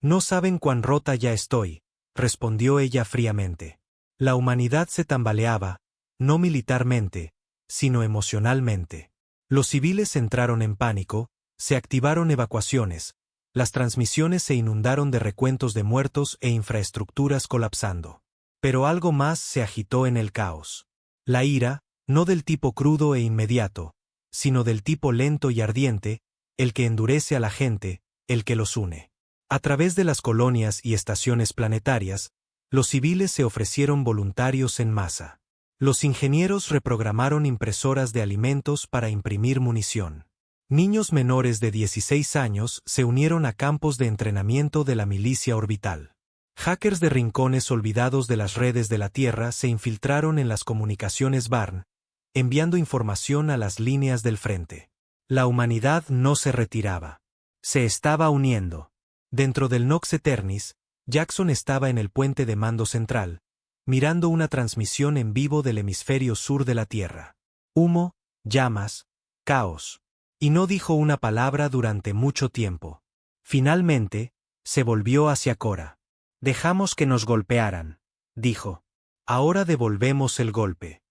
No saben cuán rota ya estoy, respondió ella fríamente. La humanidad se tambaleaba, no militarmente, sino emocionalmente. Los civiles entraron en pánico, se activaron evacuaciones, las transmisiones se inundaron de recuentos de muertos e infraestructuras colapsando. Pero algo más se agitó en el caos. La ira, no del tipo crudo e inmediato, sino del tipo lento y ardiente, el que endurece a la gente, el que los une. A través de las colonias y estaciones planetarias, los civiles se ofrecieron voluntarios en masa. Los ingenieros reprogramaron impresoras de alimentos para imprimir munición. Niños menores de 16 años se unieron a campos de entrenamiento de la milicia orbital. Hackers de rincones olvidados de las redes de la Tierra se infiltraron en las comunicaciones Barn, enviando información a las líneas del frente. La humanidad no se retiraba. Se estaba uniendo. Dentro del Nox Aeternis, Jackson estaba en el puente de mando central, mirando una transmisión en vivo del hemisferio sur de la Tierra. Humo, llamas, caos. Y no dijo una palabra durante mucho tiempo. Finalmente, se volvió hacia Cora. «Dejamos que nos golpearan», dijo. «Ahora devolvemos el golpe».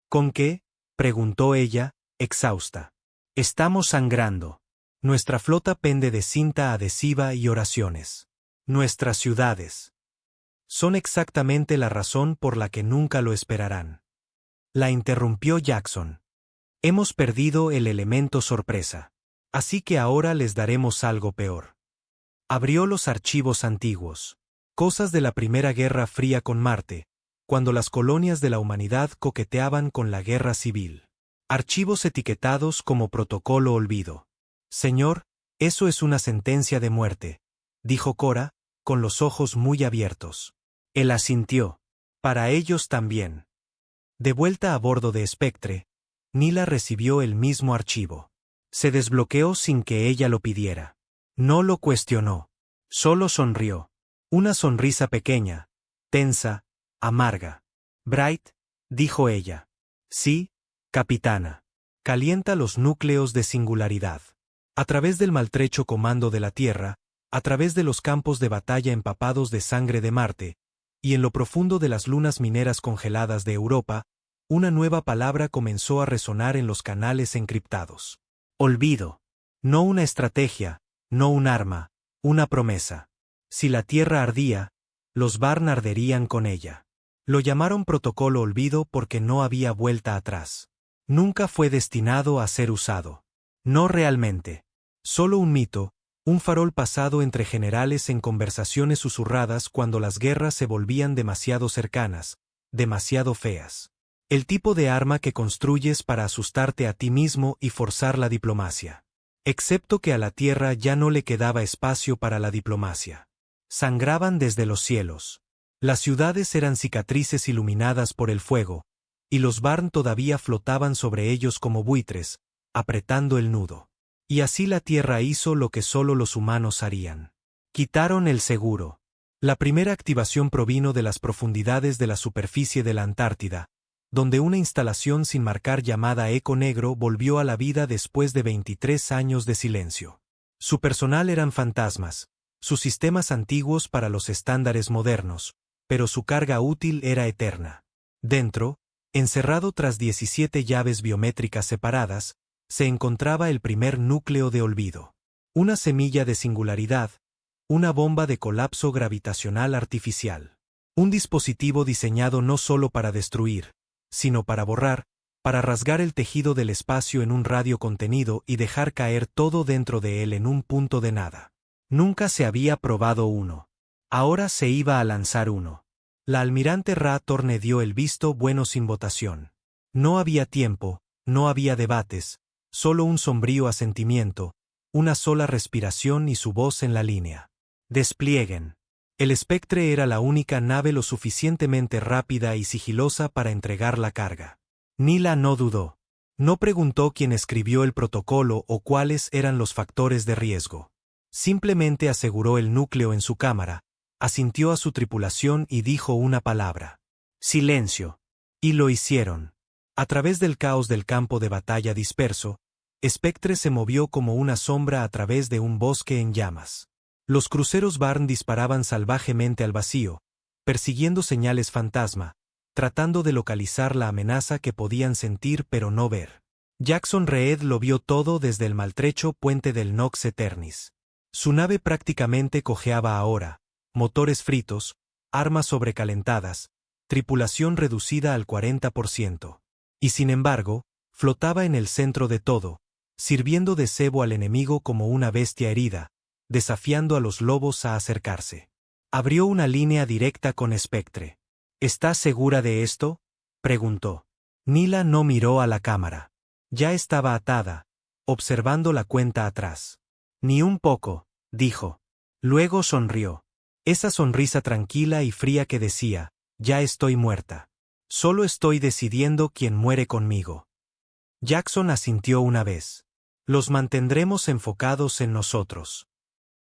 «¿Con qué?», preguntó ella, exhausta. «Estamos sangrando. Nuestra flota pende de cinta adhesiva y oraciones. Nuestras ciudades. Son exactamente la razón por la que nunca lo esperarán». La interrumpió Jackson. «Hemos perdido el elemento sorpresa. Así que ahora les daremos algo peor». Abrió los archivos antiguos. Cosas de la Primera Guerra Fría con Marte, cuando las colonias de la humanidad coqueteaban con la guerra civil. Archivos etiquetados como Protocolo Olvido. «Señor, eso es una sentencia de muerte», dijo Cora, con los ojos muy abiertos. Él asintió. «Para ellos también». De vuelta a bordo de Spectre, Nila recibió el mismo archivo. Se desbloqueó sin que ella lo pidiera. No lo cuestionó. Solo sonrió. Una sonrisa pequeña, tensa, amarga. «Bright», dijo ella. «Sí, capitana. Calienta los núcleos de singularidad». A través del maltrecho comando de la Tierra, a través de los campos de batalla empapados de sangre de Marte, y en lo profundo de las lunas mineras congeladas de Europa, una nueva palabra comenzó a resonar en los canales encriptados. Olvido. No una estrategia, no un arma, una promesa. Si la Tierra ardía, los Barn arderían con ella. Lo llamaron Protocolo Olvido porque no había vuelta atrás. Nunca fue destinado a ser usado. No realmente. Solo un mito, un farol pasado entre generales en conversaciones susurradas cuando las guerras se volvían demasiado cercanas, demasiado feas. El tipo de arma que construyes para asustarte a ti mismo y forzar la diplomacia. Excepto que a la Tierra ya no le quedaba espacio para la diplomacia. Sangraban desde los cielos. Las ciudades eran cicatrices iluminadas por el fuego, y los Barn todavía flotaban sobre ellos como buitres, apretando el nudo. Y así la Tierra hizo lo que solo los humanos harían. Quitaron el seguro. La primera activación provino de las profundidades de la superficie de la Antártida, donde una instalación sin marcar llamada Eco Negro volvió a la vida después de 23 años de silencio. Su personal eran fantasmas, sus sistemas antiguos para los estándares modernos, pero su carga útil era eterna. Dentro, encerrado tras 17 llaves biométricas separadas, se encontraba el primer núcleo de olvido. Una semilla de singularidad, una bomba de colapso gravitacional artificial. Un dispositivo diseñado no solo para destruir, sino para borrar, para rasgar el tejido del espacio en un radio contenido y dejar caer todo dentro de él en un punto de nada. Nunca se había probado uno. Ahora se iba a lanzar uno. La almirante Ra Torne dio el visto bueno sin votación. No había tiempo, no había debates, solo un sombrío asentimiento, una sola respiración y su voz en la línea. Desplieguen. El Spectre era la única nave lo suficientemente rápida y sigilosa para entregar la carga. Nila no dudó. No preguntó quién escribió el protocolo o cuáles eran los factores de riesgo. Simplemente aseguró el núcleo en su cámara, asintió a su tripulación y dijo una palabra. Silencio. Y lo hicieron. A través del caos del campo de batalla disperso, Spectre se movió como una sombra a través de un bosque en llamas. Los cruceros Barn disparaban salvajemente al vacío, persiguiendo señales fantasma, tratando de localizar la amenaza que podían sentir pero no ver. Jackson Reed lo vio todo desde el maltrecho puente del Nox Aeternis. Su nave prácticamente cojeaba ahora, motores fritos, armas sobrecalentadas, tripulación reducida al 40%. Y sin embargo, flotaba en el centro de todo, sirviendo de cebo al enemigo como una bestia herida, desafiando a los lobos a acercarse. Abrió una línea directa con Spectre. ¿Estás segura de esto?, preguntó. Nila no miró a la cámara. Ya estaba atada, observando la cuenta atrás. Ni un poco, dijo. Luego sonrió. Esa sonrisa tranquila y fría que decía, ya estoy muerta. Solo estoy decidiendo quién muere conmigo. Jackson asintió una vez. Los mantendremos enfocados en nosotros.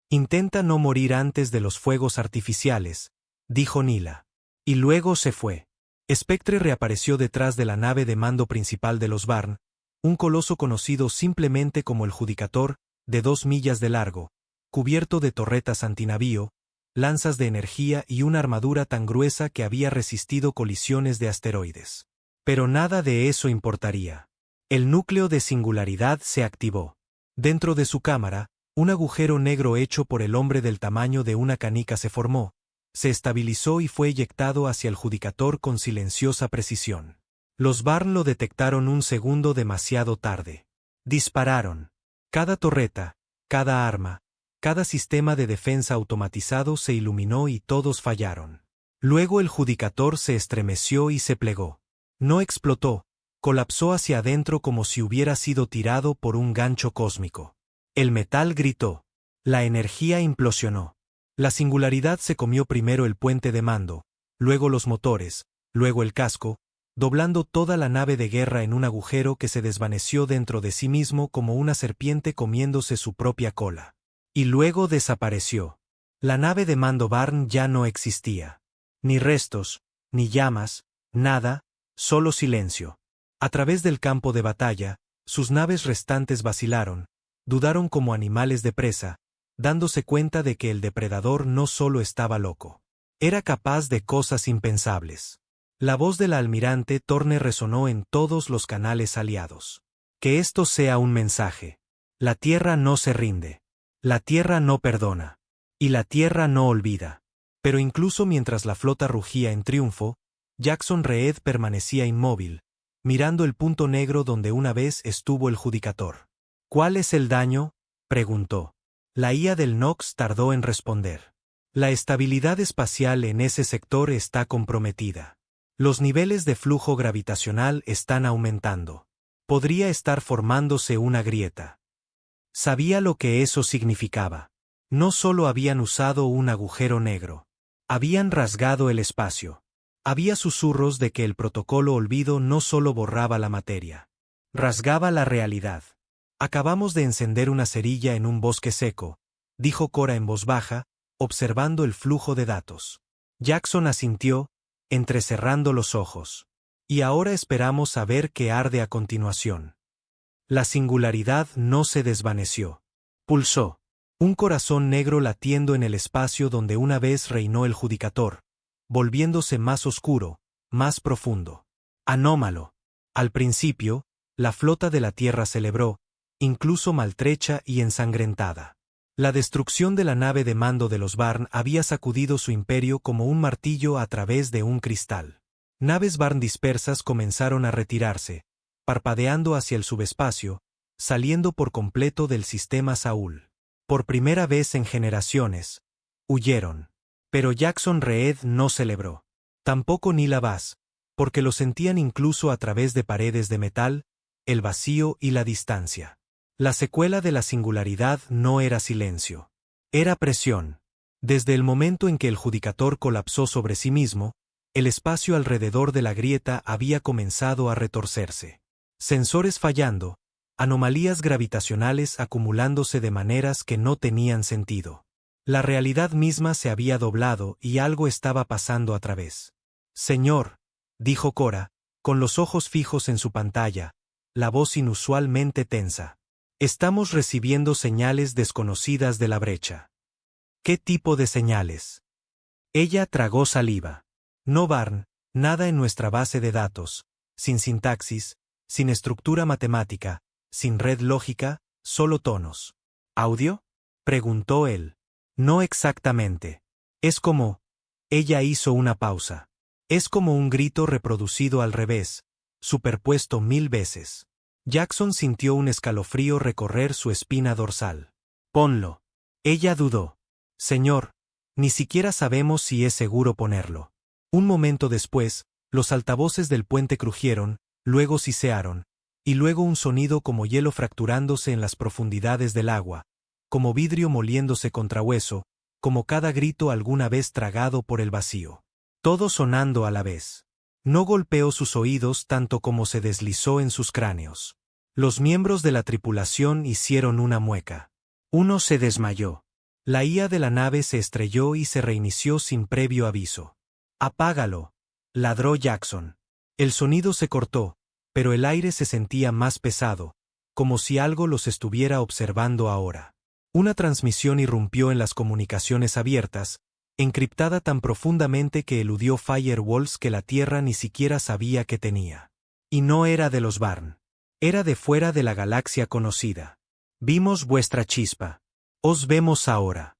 Intenta no morir antes de los fuegos artificiales, dijo Nila. Y luego se fue. Spectre reapareció detrás de la nave de mando principal de los Barn, un coloso conocido simplemente como el Judicator, de 2 millas de largo, cubierto de torretas antinavío, lanzas de energía y una armadura tan gruesa que había resistido colisiones de asteroides. Pero nada de eso importaría. El núcleo de singularidad se activó. Dentro de su cámara, un agujero negro hecho por el hombre del tamaño de una canica se formó, se estabilizó y fue eyectado hacia el Judicator con silenciosa precisión. Los Barn lo detectaron un segundo demasiado tarde. Dispararon. Cada torreta, cada arma, cada sistema de defensa automatizado se iluminó y todos fallaron. Luego el Judicator se estremeció y se plegó. No explotó, colapsó hacia adentro como si hubiera sido tirado por un gancho cósmico. El metal gritó. La energía implosionó. La singularidad se comió primero el puente de mando, luego los motores, luego el casco, doblando toda la nave de guerra en un agujero que se desvaneció dentro de sí mismo como una serpiente comiéndose su propia cola. Y luego desapareció. La nave de mando Barn ya no existía. Ni restos, ni llamas, nada, solo silencio. A través del campo de batalla, sus naves restantes vacilaron, dudaron como animales de presa, dándose cuenta de que el depredador no solo estaba loco. Era capaz de cosas impensables. La voz del almirante Torne resonó en todos los canales aliados. Que esto sea un mensaje. La Tierra no se rinde. La Tierra no perdona. Y la Tierra no olvida. Pero incluso mientras la flota rugía en triunfo, Jackson Reed permanecía inmóvil, mirando el punto negro donde una vez estuvo el Judicator. ¿Cuál es el daño?, preguntó. La IA del Nox tardó en responder. La estabilidad espacial en ese sector está comprometida. Los niveles de flujo gravitacional están aumentando. Podría estar formándose una grieta. Sabía lo que eso significaba. No solo habían usado un agujero negro. Habían rasgado el espacio. Había susurros de que el protocolo olvido no solo borraba la materia. Rasgaba la realidad. Acabamos de encender una cerilla en un bosque seco, dijo Cora en voz baja, observando el flujo de datos. Jackson asintió, entrecerrando los ojos. Y ahora esperamos a ver qué arde a continuación. La singularidad no se desvaneció. Pulsó. Un corazón negro latiendo en el espacio donde una vez reinó el Judicator, volviéndose más oscuro, más profundo. Anómalo. Al principio, la flota de la Tierra celebró, incluso maltrecha y ensangrentada. La destrucción de la nave de mando de los Barn había sacudido su imperio como un martillo a través de un cristal. Naves Barn dispersas comenzaron a retirarse, parpadeando hacia el subespacio, saliendo por completo del sistema Saúl. Por primera vez en generaciones, huyeron. Pero Jackson Reed no celebró. Tampoco Nila Vaz, porque lo sentían incluso a través de paredes de metal, el vacío y la distancia. La secuela de la singularidad no era silencio. Era presión. Desde el momento en que el Judicator colapsó sobre sí mismo, el espacio alrededor de la grieta había comenzado a retorcerse. Sensores fallando, anomalías gravitacionales acumulándose de maneras que no tenían sentido. La realidad misma se había doblado y algo estaba pasando a través. Señor, dijo Cora, con los ojos fijos en su pantalla, la voz inusualmente tensa. Estamos recibiendo señales desconocidas de la brecha. ¿Qué tipo de señales? Ella tragó saliva. No Barn, nada en nuestra base de datos, sin sintaxis, sin estructura matemática, sin red lógica, solo tonos. ¿Audio?, preguntó él. No exactamente. Es como... Ella hizo una pausa. Es como un grito reproducido al revés, superpuesto 1000 veces. Jackson sintió un escalofrío recorrer su espina dorsal. Ponlo. Ella dudó. Señor, ni siquiera sabemos si es seguro ponerlo. Un momento después, los altavoces del puente crujieron, luego sisearon, y luego un sonido como hielo fracturándose en las profundidades del agua, como vidrio moliéndose contra hueso, como cada grito alguna vez tragado por el vacío. Todo sonando a la vez. No golpeó sus oídos tanto como se deslizó en sus cráneos. Los miembros de la tripulación hicieron una mueca. Uno se desmayó. La IA de la nave se estrelló y se reinició sin previo aviso. «Apágalo», ladró Jackson. El sonido se cortó, pero el aire se sentía más pesado, como si algo los estuviera observando ahora. Una transmisión irrumpió en las comunicaciones abiertas, encriptada tan profundamente que eludió firewalls que la Tierra ni siquiera sabía que tenía. Y no era de los Barn. Era de fuera de la galaxia conocida. «Vimos vuestra chispa. Os vemos ahora».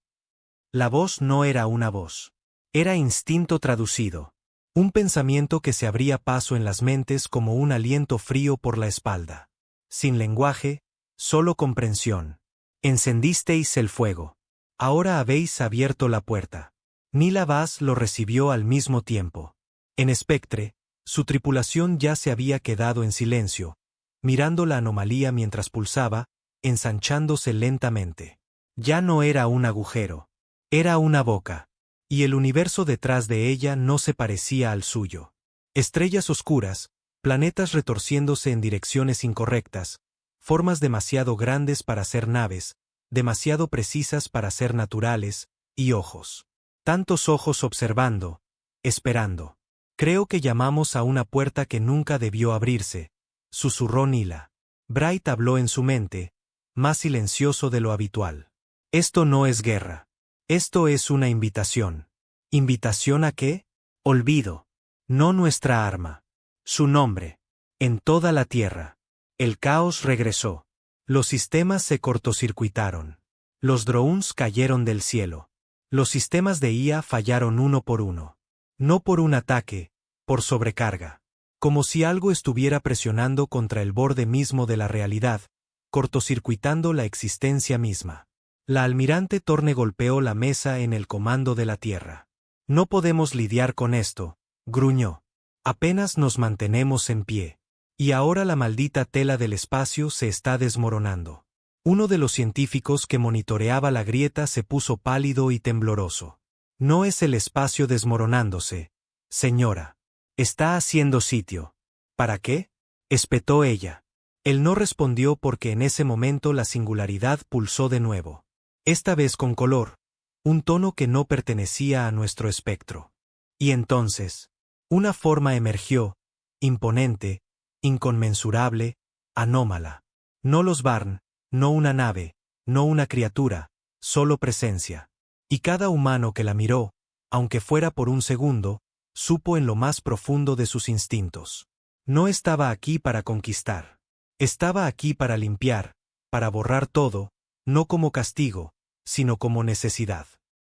La voz no era una voz. Era instinto traducido. Un pensamiento que se abría paso en las mentes como un aliento frío por la espalda. Sin lenguaje, solo comprensión. Encendisteis el fuego. Ahora habéis abierto la puerta. Nila Vaz lo recibió al mismo tiempo. En Spectre, su tripulación ya se había quedado en silencio, mirando la anomalía mientras pulsaba, ensanchándose lentamente. Ya no era un agujero. Era una boca. Y el universo detrás de ella no se parecía al suyo. Estrellas oscuras, planetas retorciéndose en direcciones incorrectas, formas demasiado grandes para ser naves, demasiado precisas para ser naturales, y ojos. Tantos ojos observando, esperando. «Creo que llamamos a una puerta que nunca debió abrirse», susurró Nila. Bright habló en su mente, más silencioso de lo habitual. «Esto no es guerra. Esto es una invitación». ¿Invitación a qué? Olvido. No nuestra arma. Su nombre. En toda la Tierra. El caos regresó. Los sistemas se cortocircuitaron. Los drones cayeron del cielo. Los sistemas de IA fallaron uno por uno. No por un ataque, por sobrecarga. Como si algo estuviera presionando contra el borde mismo de la realidad, cortocircuitando la existencia misma. La almirante Torne golpeó la mesa en el comando de la Tierra. «No podemos lidiar con esto», gruñó. «Apenas nos mantenemos en pie. Y ahora la maldita tela del espacio se está desmoronando». Uno de los científicos que monitoreaba la grieta se puso pálido y tembloroso. «No es el espacio desmoronándose, señora. Está haciendo sitio». «¿Para qué?», espetó ella. Él no respondió porque en ese momento la singularidad pulsó de nuevo. Esta vez con color, un tono que no pertenecía a nuestro espectro. Y entonces, una forma emergió, imponente, inconmensurable, anómala. No los Barn, no una nave, no una criatura, solo presencia. Y cada humano que la miró, aunque fuera por un segundo, supo en lo más profundo de sus instintos. No estaba aquí para conquistar. Estaba aquí para limpiar, para borrar todo, no como castigo, sino como necesidad.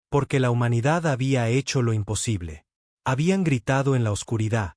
Porque la humanidad había hecho lo imposible. Habían gritado en la oscuridad,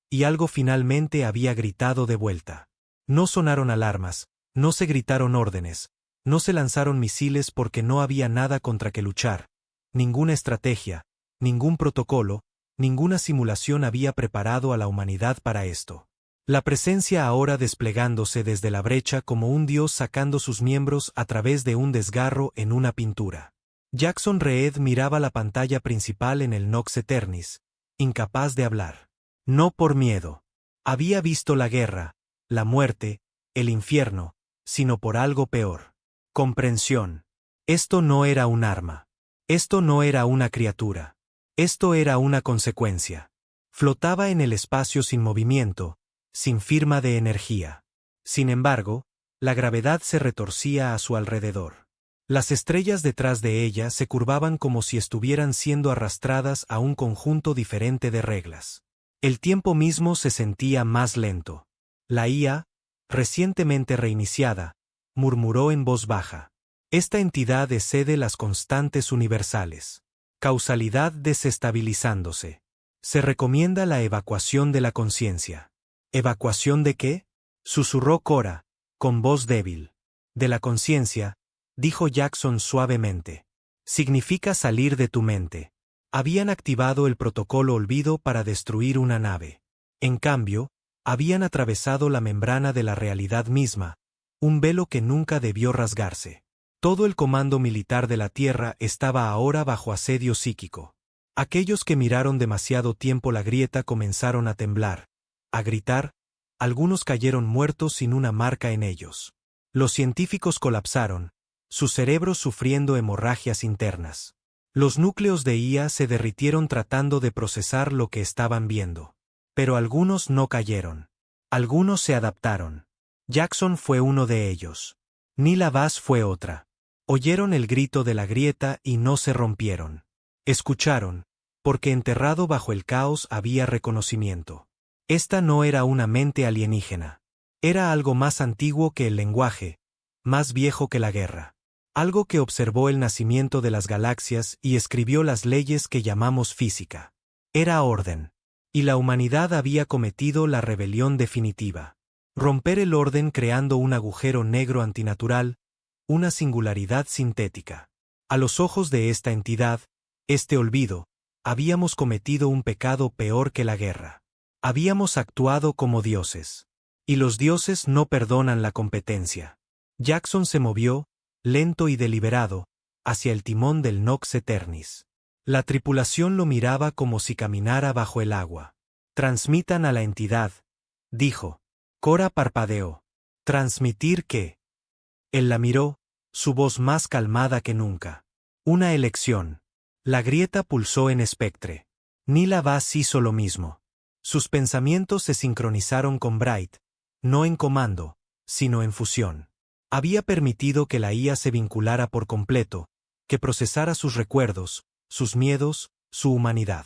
y algo finalmente había gritado de vuelta. No sonaron alarmas, no se gritaron órdenes, no se lanzaron misiles porque no había nada contra que luchar, ninguna estrategia, ningún protocolo, ninguna simulación había preparado a la humanidad para esto. La presencia ahora desplegándose desde la brecha como un dios sacando sus miembros a través de un desgarro en una pintura. Jackson Reed miraba la pantalla principal en el Nox Eternis, incapaz de hablar. No por miedo. Había visto la guerra, la muerte, el infierno, sino por algo peor. Comprensión. Esto no era un arma. Esto no era una criatura. Esto era una consecuencia. Flotaba en el espacio sin movimiento, sin firma de energía. Sin embargo, la gravedad se retorcía a su alrededor. Las estrellas detrás de ella se curvaban como si estuvieran siendo arrastradas a un conjunto diferente de reglas. El tiempo mismo se sentía más lento. La IA, recientemente reiniciada, murmuró en voz baja. Esta entidad excede las constantes universales. Causalidad desestabilizándose. Se recomienda la evacuación de la conciencia. ¿Evacuación de qué?, susurró Cora, con voz débil. De la conciencia, dijo Jackson suavemente. Significa salir de tu mente. Habían activado el protocolo olvido para destruir una nave. En cambio, habían atravesado la membrana de la realidad misma, un velo que nunca debió rasgarse. Todo el comando militar de la Tierra estaba ahora bajo asedio psíquico. Aquellos que miraron demasiado tiempo la grieta comenzaron a temblar, a gritar, algunos cayeron muertos sin una marca en ellos. Los científicos colapsaron, sus cerebros sufriendo hemorragias internas. Los núcleos de IA se derritieron tratando de procesar lo que estaban viendo. Pero algunos no cayeron. Algunos se adaptaron. Jackson fue uno de ellos. Neela Bass fue otra. Oyeron el grito de la grieta y no se rompieron. Escucharon, porque enterrado bajo el caos había reconocimiento. Esta no era una mente alienígena. Era algo más antiguo que el lenguaje, más viejo que la guerra. Algo que observó el nacimiento de las galaxias y escribió las leyes que llamamos física. Era orden. Y la humanidad había cometido la rebelión definitiva. Romper el orden creando un agujero negro antinatural, una singularidad sintética. A los ojos de esta entidad, este olvido, habíamos cometido un pecado peor que la guerra. Habíamos actuado como dioses. Y los dioses no perdonan la competencia. Jackson se movió, lento y deliberado, hacia el timón del Nox Eternis. La tripulación lo miraba como si caminara bajo el agua. Transmitan a la entidad, dijo. Cora parpadeó. ¿Transmitir qué? Él la miró, su voz más calmada que nunca. Una elección. La grieta pulsó en espectre. Neela Bass hizo lo mismo. Sus pensamientos se sincronizaron con Bright, no en comando, sino en fusión. Había permitido que la IA se vinculara por completo, que procesara sus recuerdos, sus miedos, su humanidad.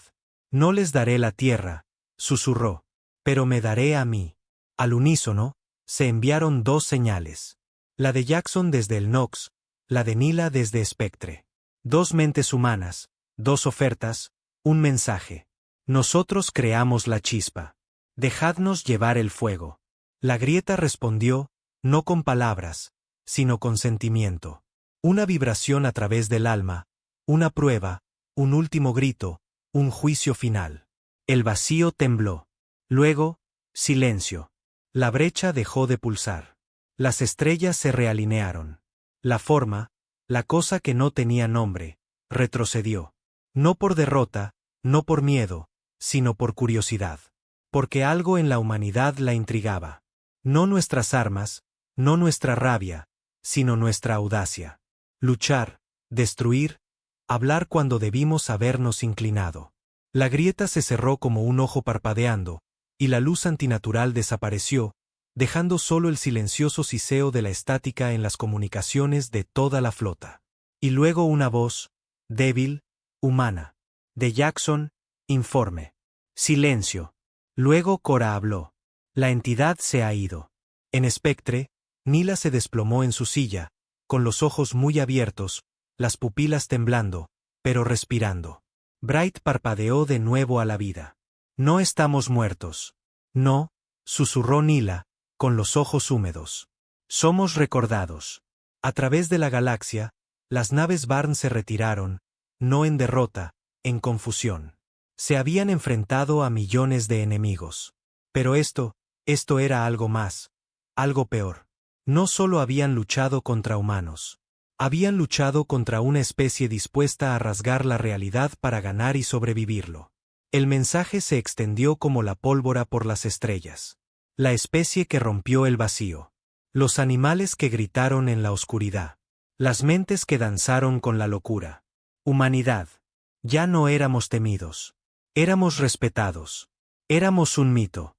No les daré la tierra, susurró, pero me daré a mí. Al unísono, se enviaron dos señales. La de Jackson desde el Nox, la de Neela desde Spectre. Dos mentes humanas, dos ofertas, un mensaje. Nosotros creamos la chispa. Dejadnos llevar el fuego. La grieta respondió, no con palabras, sino con sentimiento. Una vibración a través del alma, una prueba, un último grito, un juicio final. El vacío tembló. Luego, silencio. La brecha dejó de pulsar. Las estrellas se realinearon. La forma, la cosa que no tenía nombre, retrocedió. No por derrota, no por miedo, sino por curiosidad. Porque algo en la humanidad la intrigaba. No nuestras armas, no nuestra rabia, sino nuestra audacia. Luchar, destruir, hablar cuando debimos habernos inclinado. La grieta se cerró como un ojo parpadeando, y la luz antinatural desapareció, dejando solo el silencioso siseo de la estática en las comunicaciones de toda la flota. Y luego una voz, débil, humana. De Jackson, informe. Silencio. Luego Cora habló. La entidad se ha ido. En Spectre, Neela se desplomó en su silla, con los ojos muy abiertos, las pupilas temblando, pero respirando. Bright parpadeó de nuevo a la vida. No estamos muertos. No, susurró Neela, con los ojos húmedos. Somos recordados. A través de la galaxia, las naves Barn se retiraron, no en derrota, en confusión. Se habían enfrentado a millones de enemigos. Pero esto era algo más, algo peor. No solo habían luchado contra humanos. Habían luchado contra una especie dispuesta a rasgar la realidad para ganar y sobrevivirlo. El mensaje se extendió como la pólvora por las estrellas. La especie que rompió el vacío. Los animales que gritaron en la oscuridad. Las mentes que danzaron con la locura. Humanidad. Ya no éramos temidos. Éramos respetados. Éramos un mito.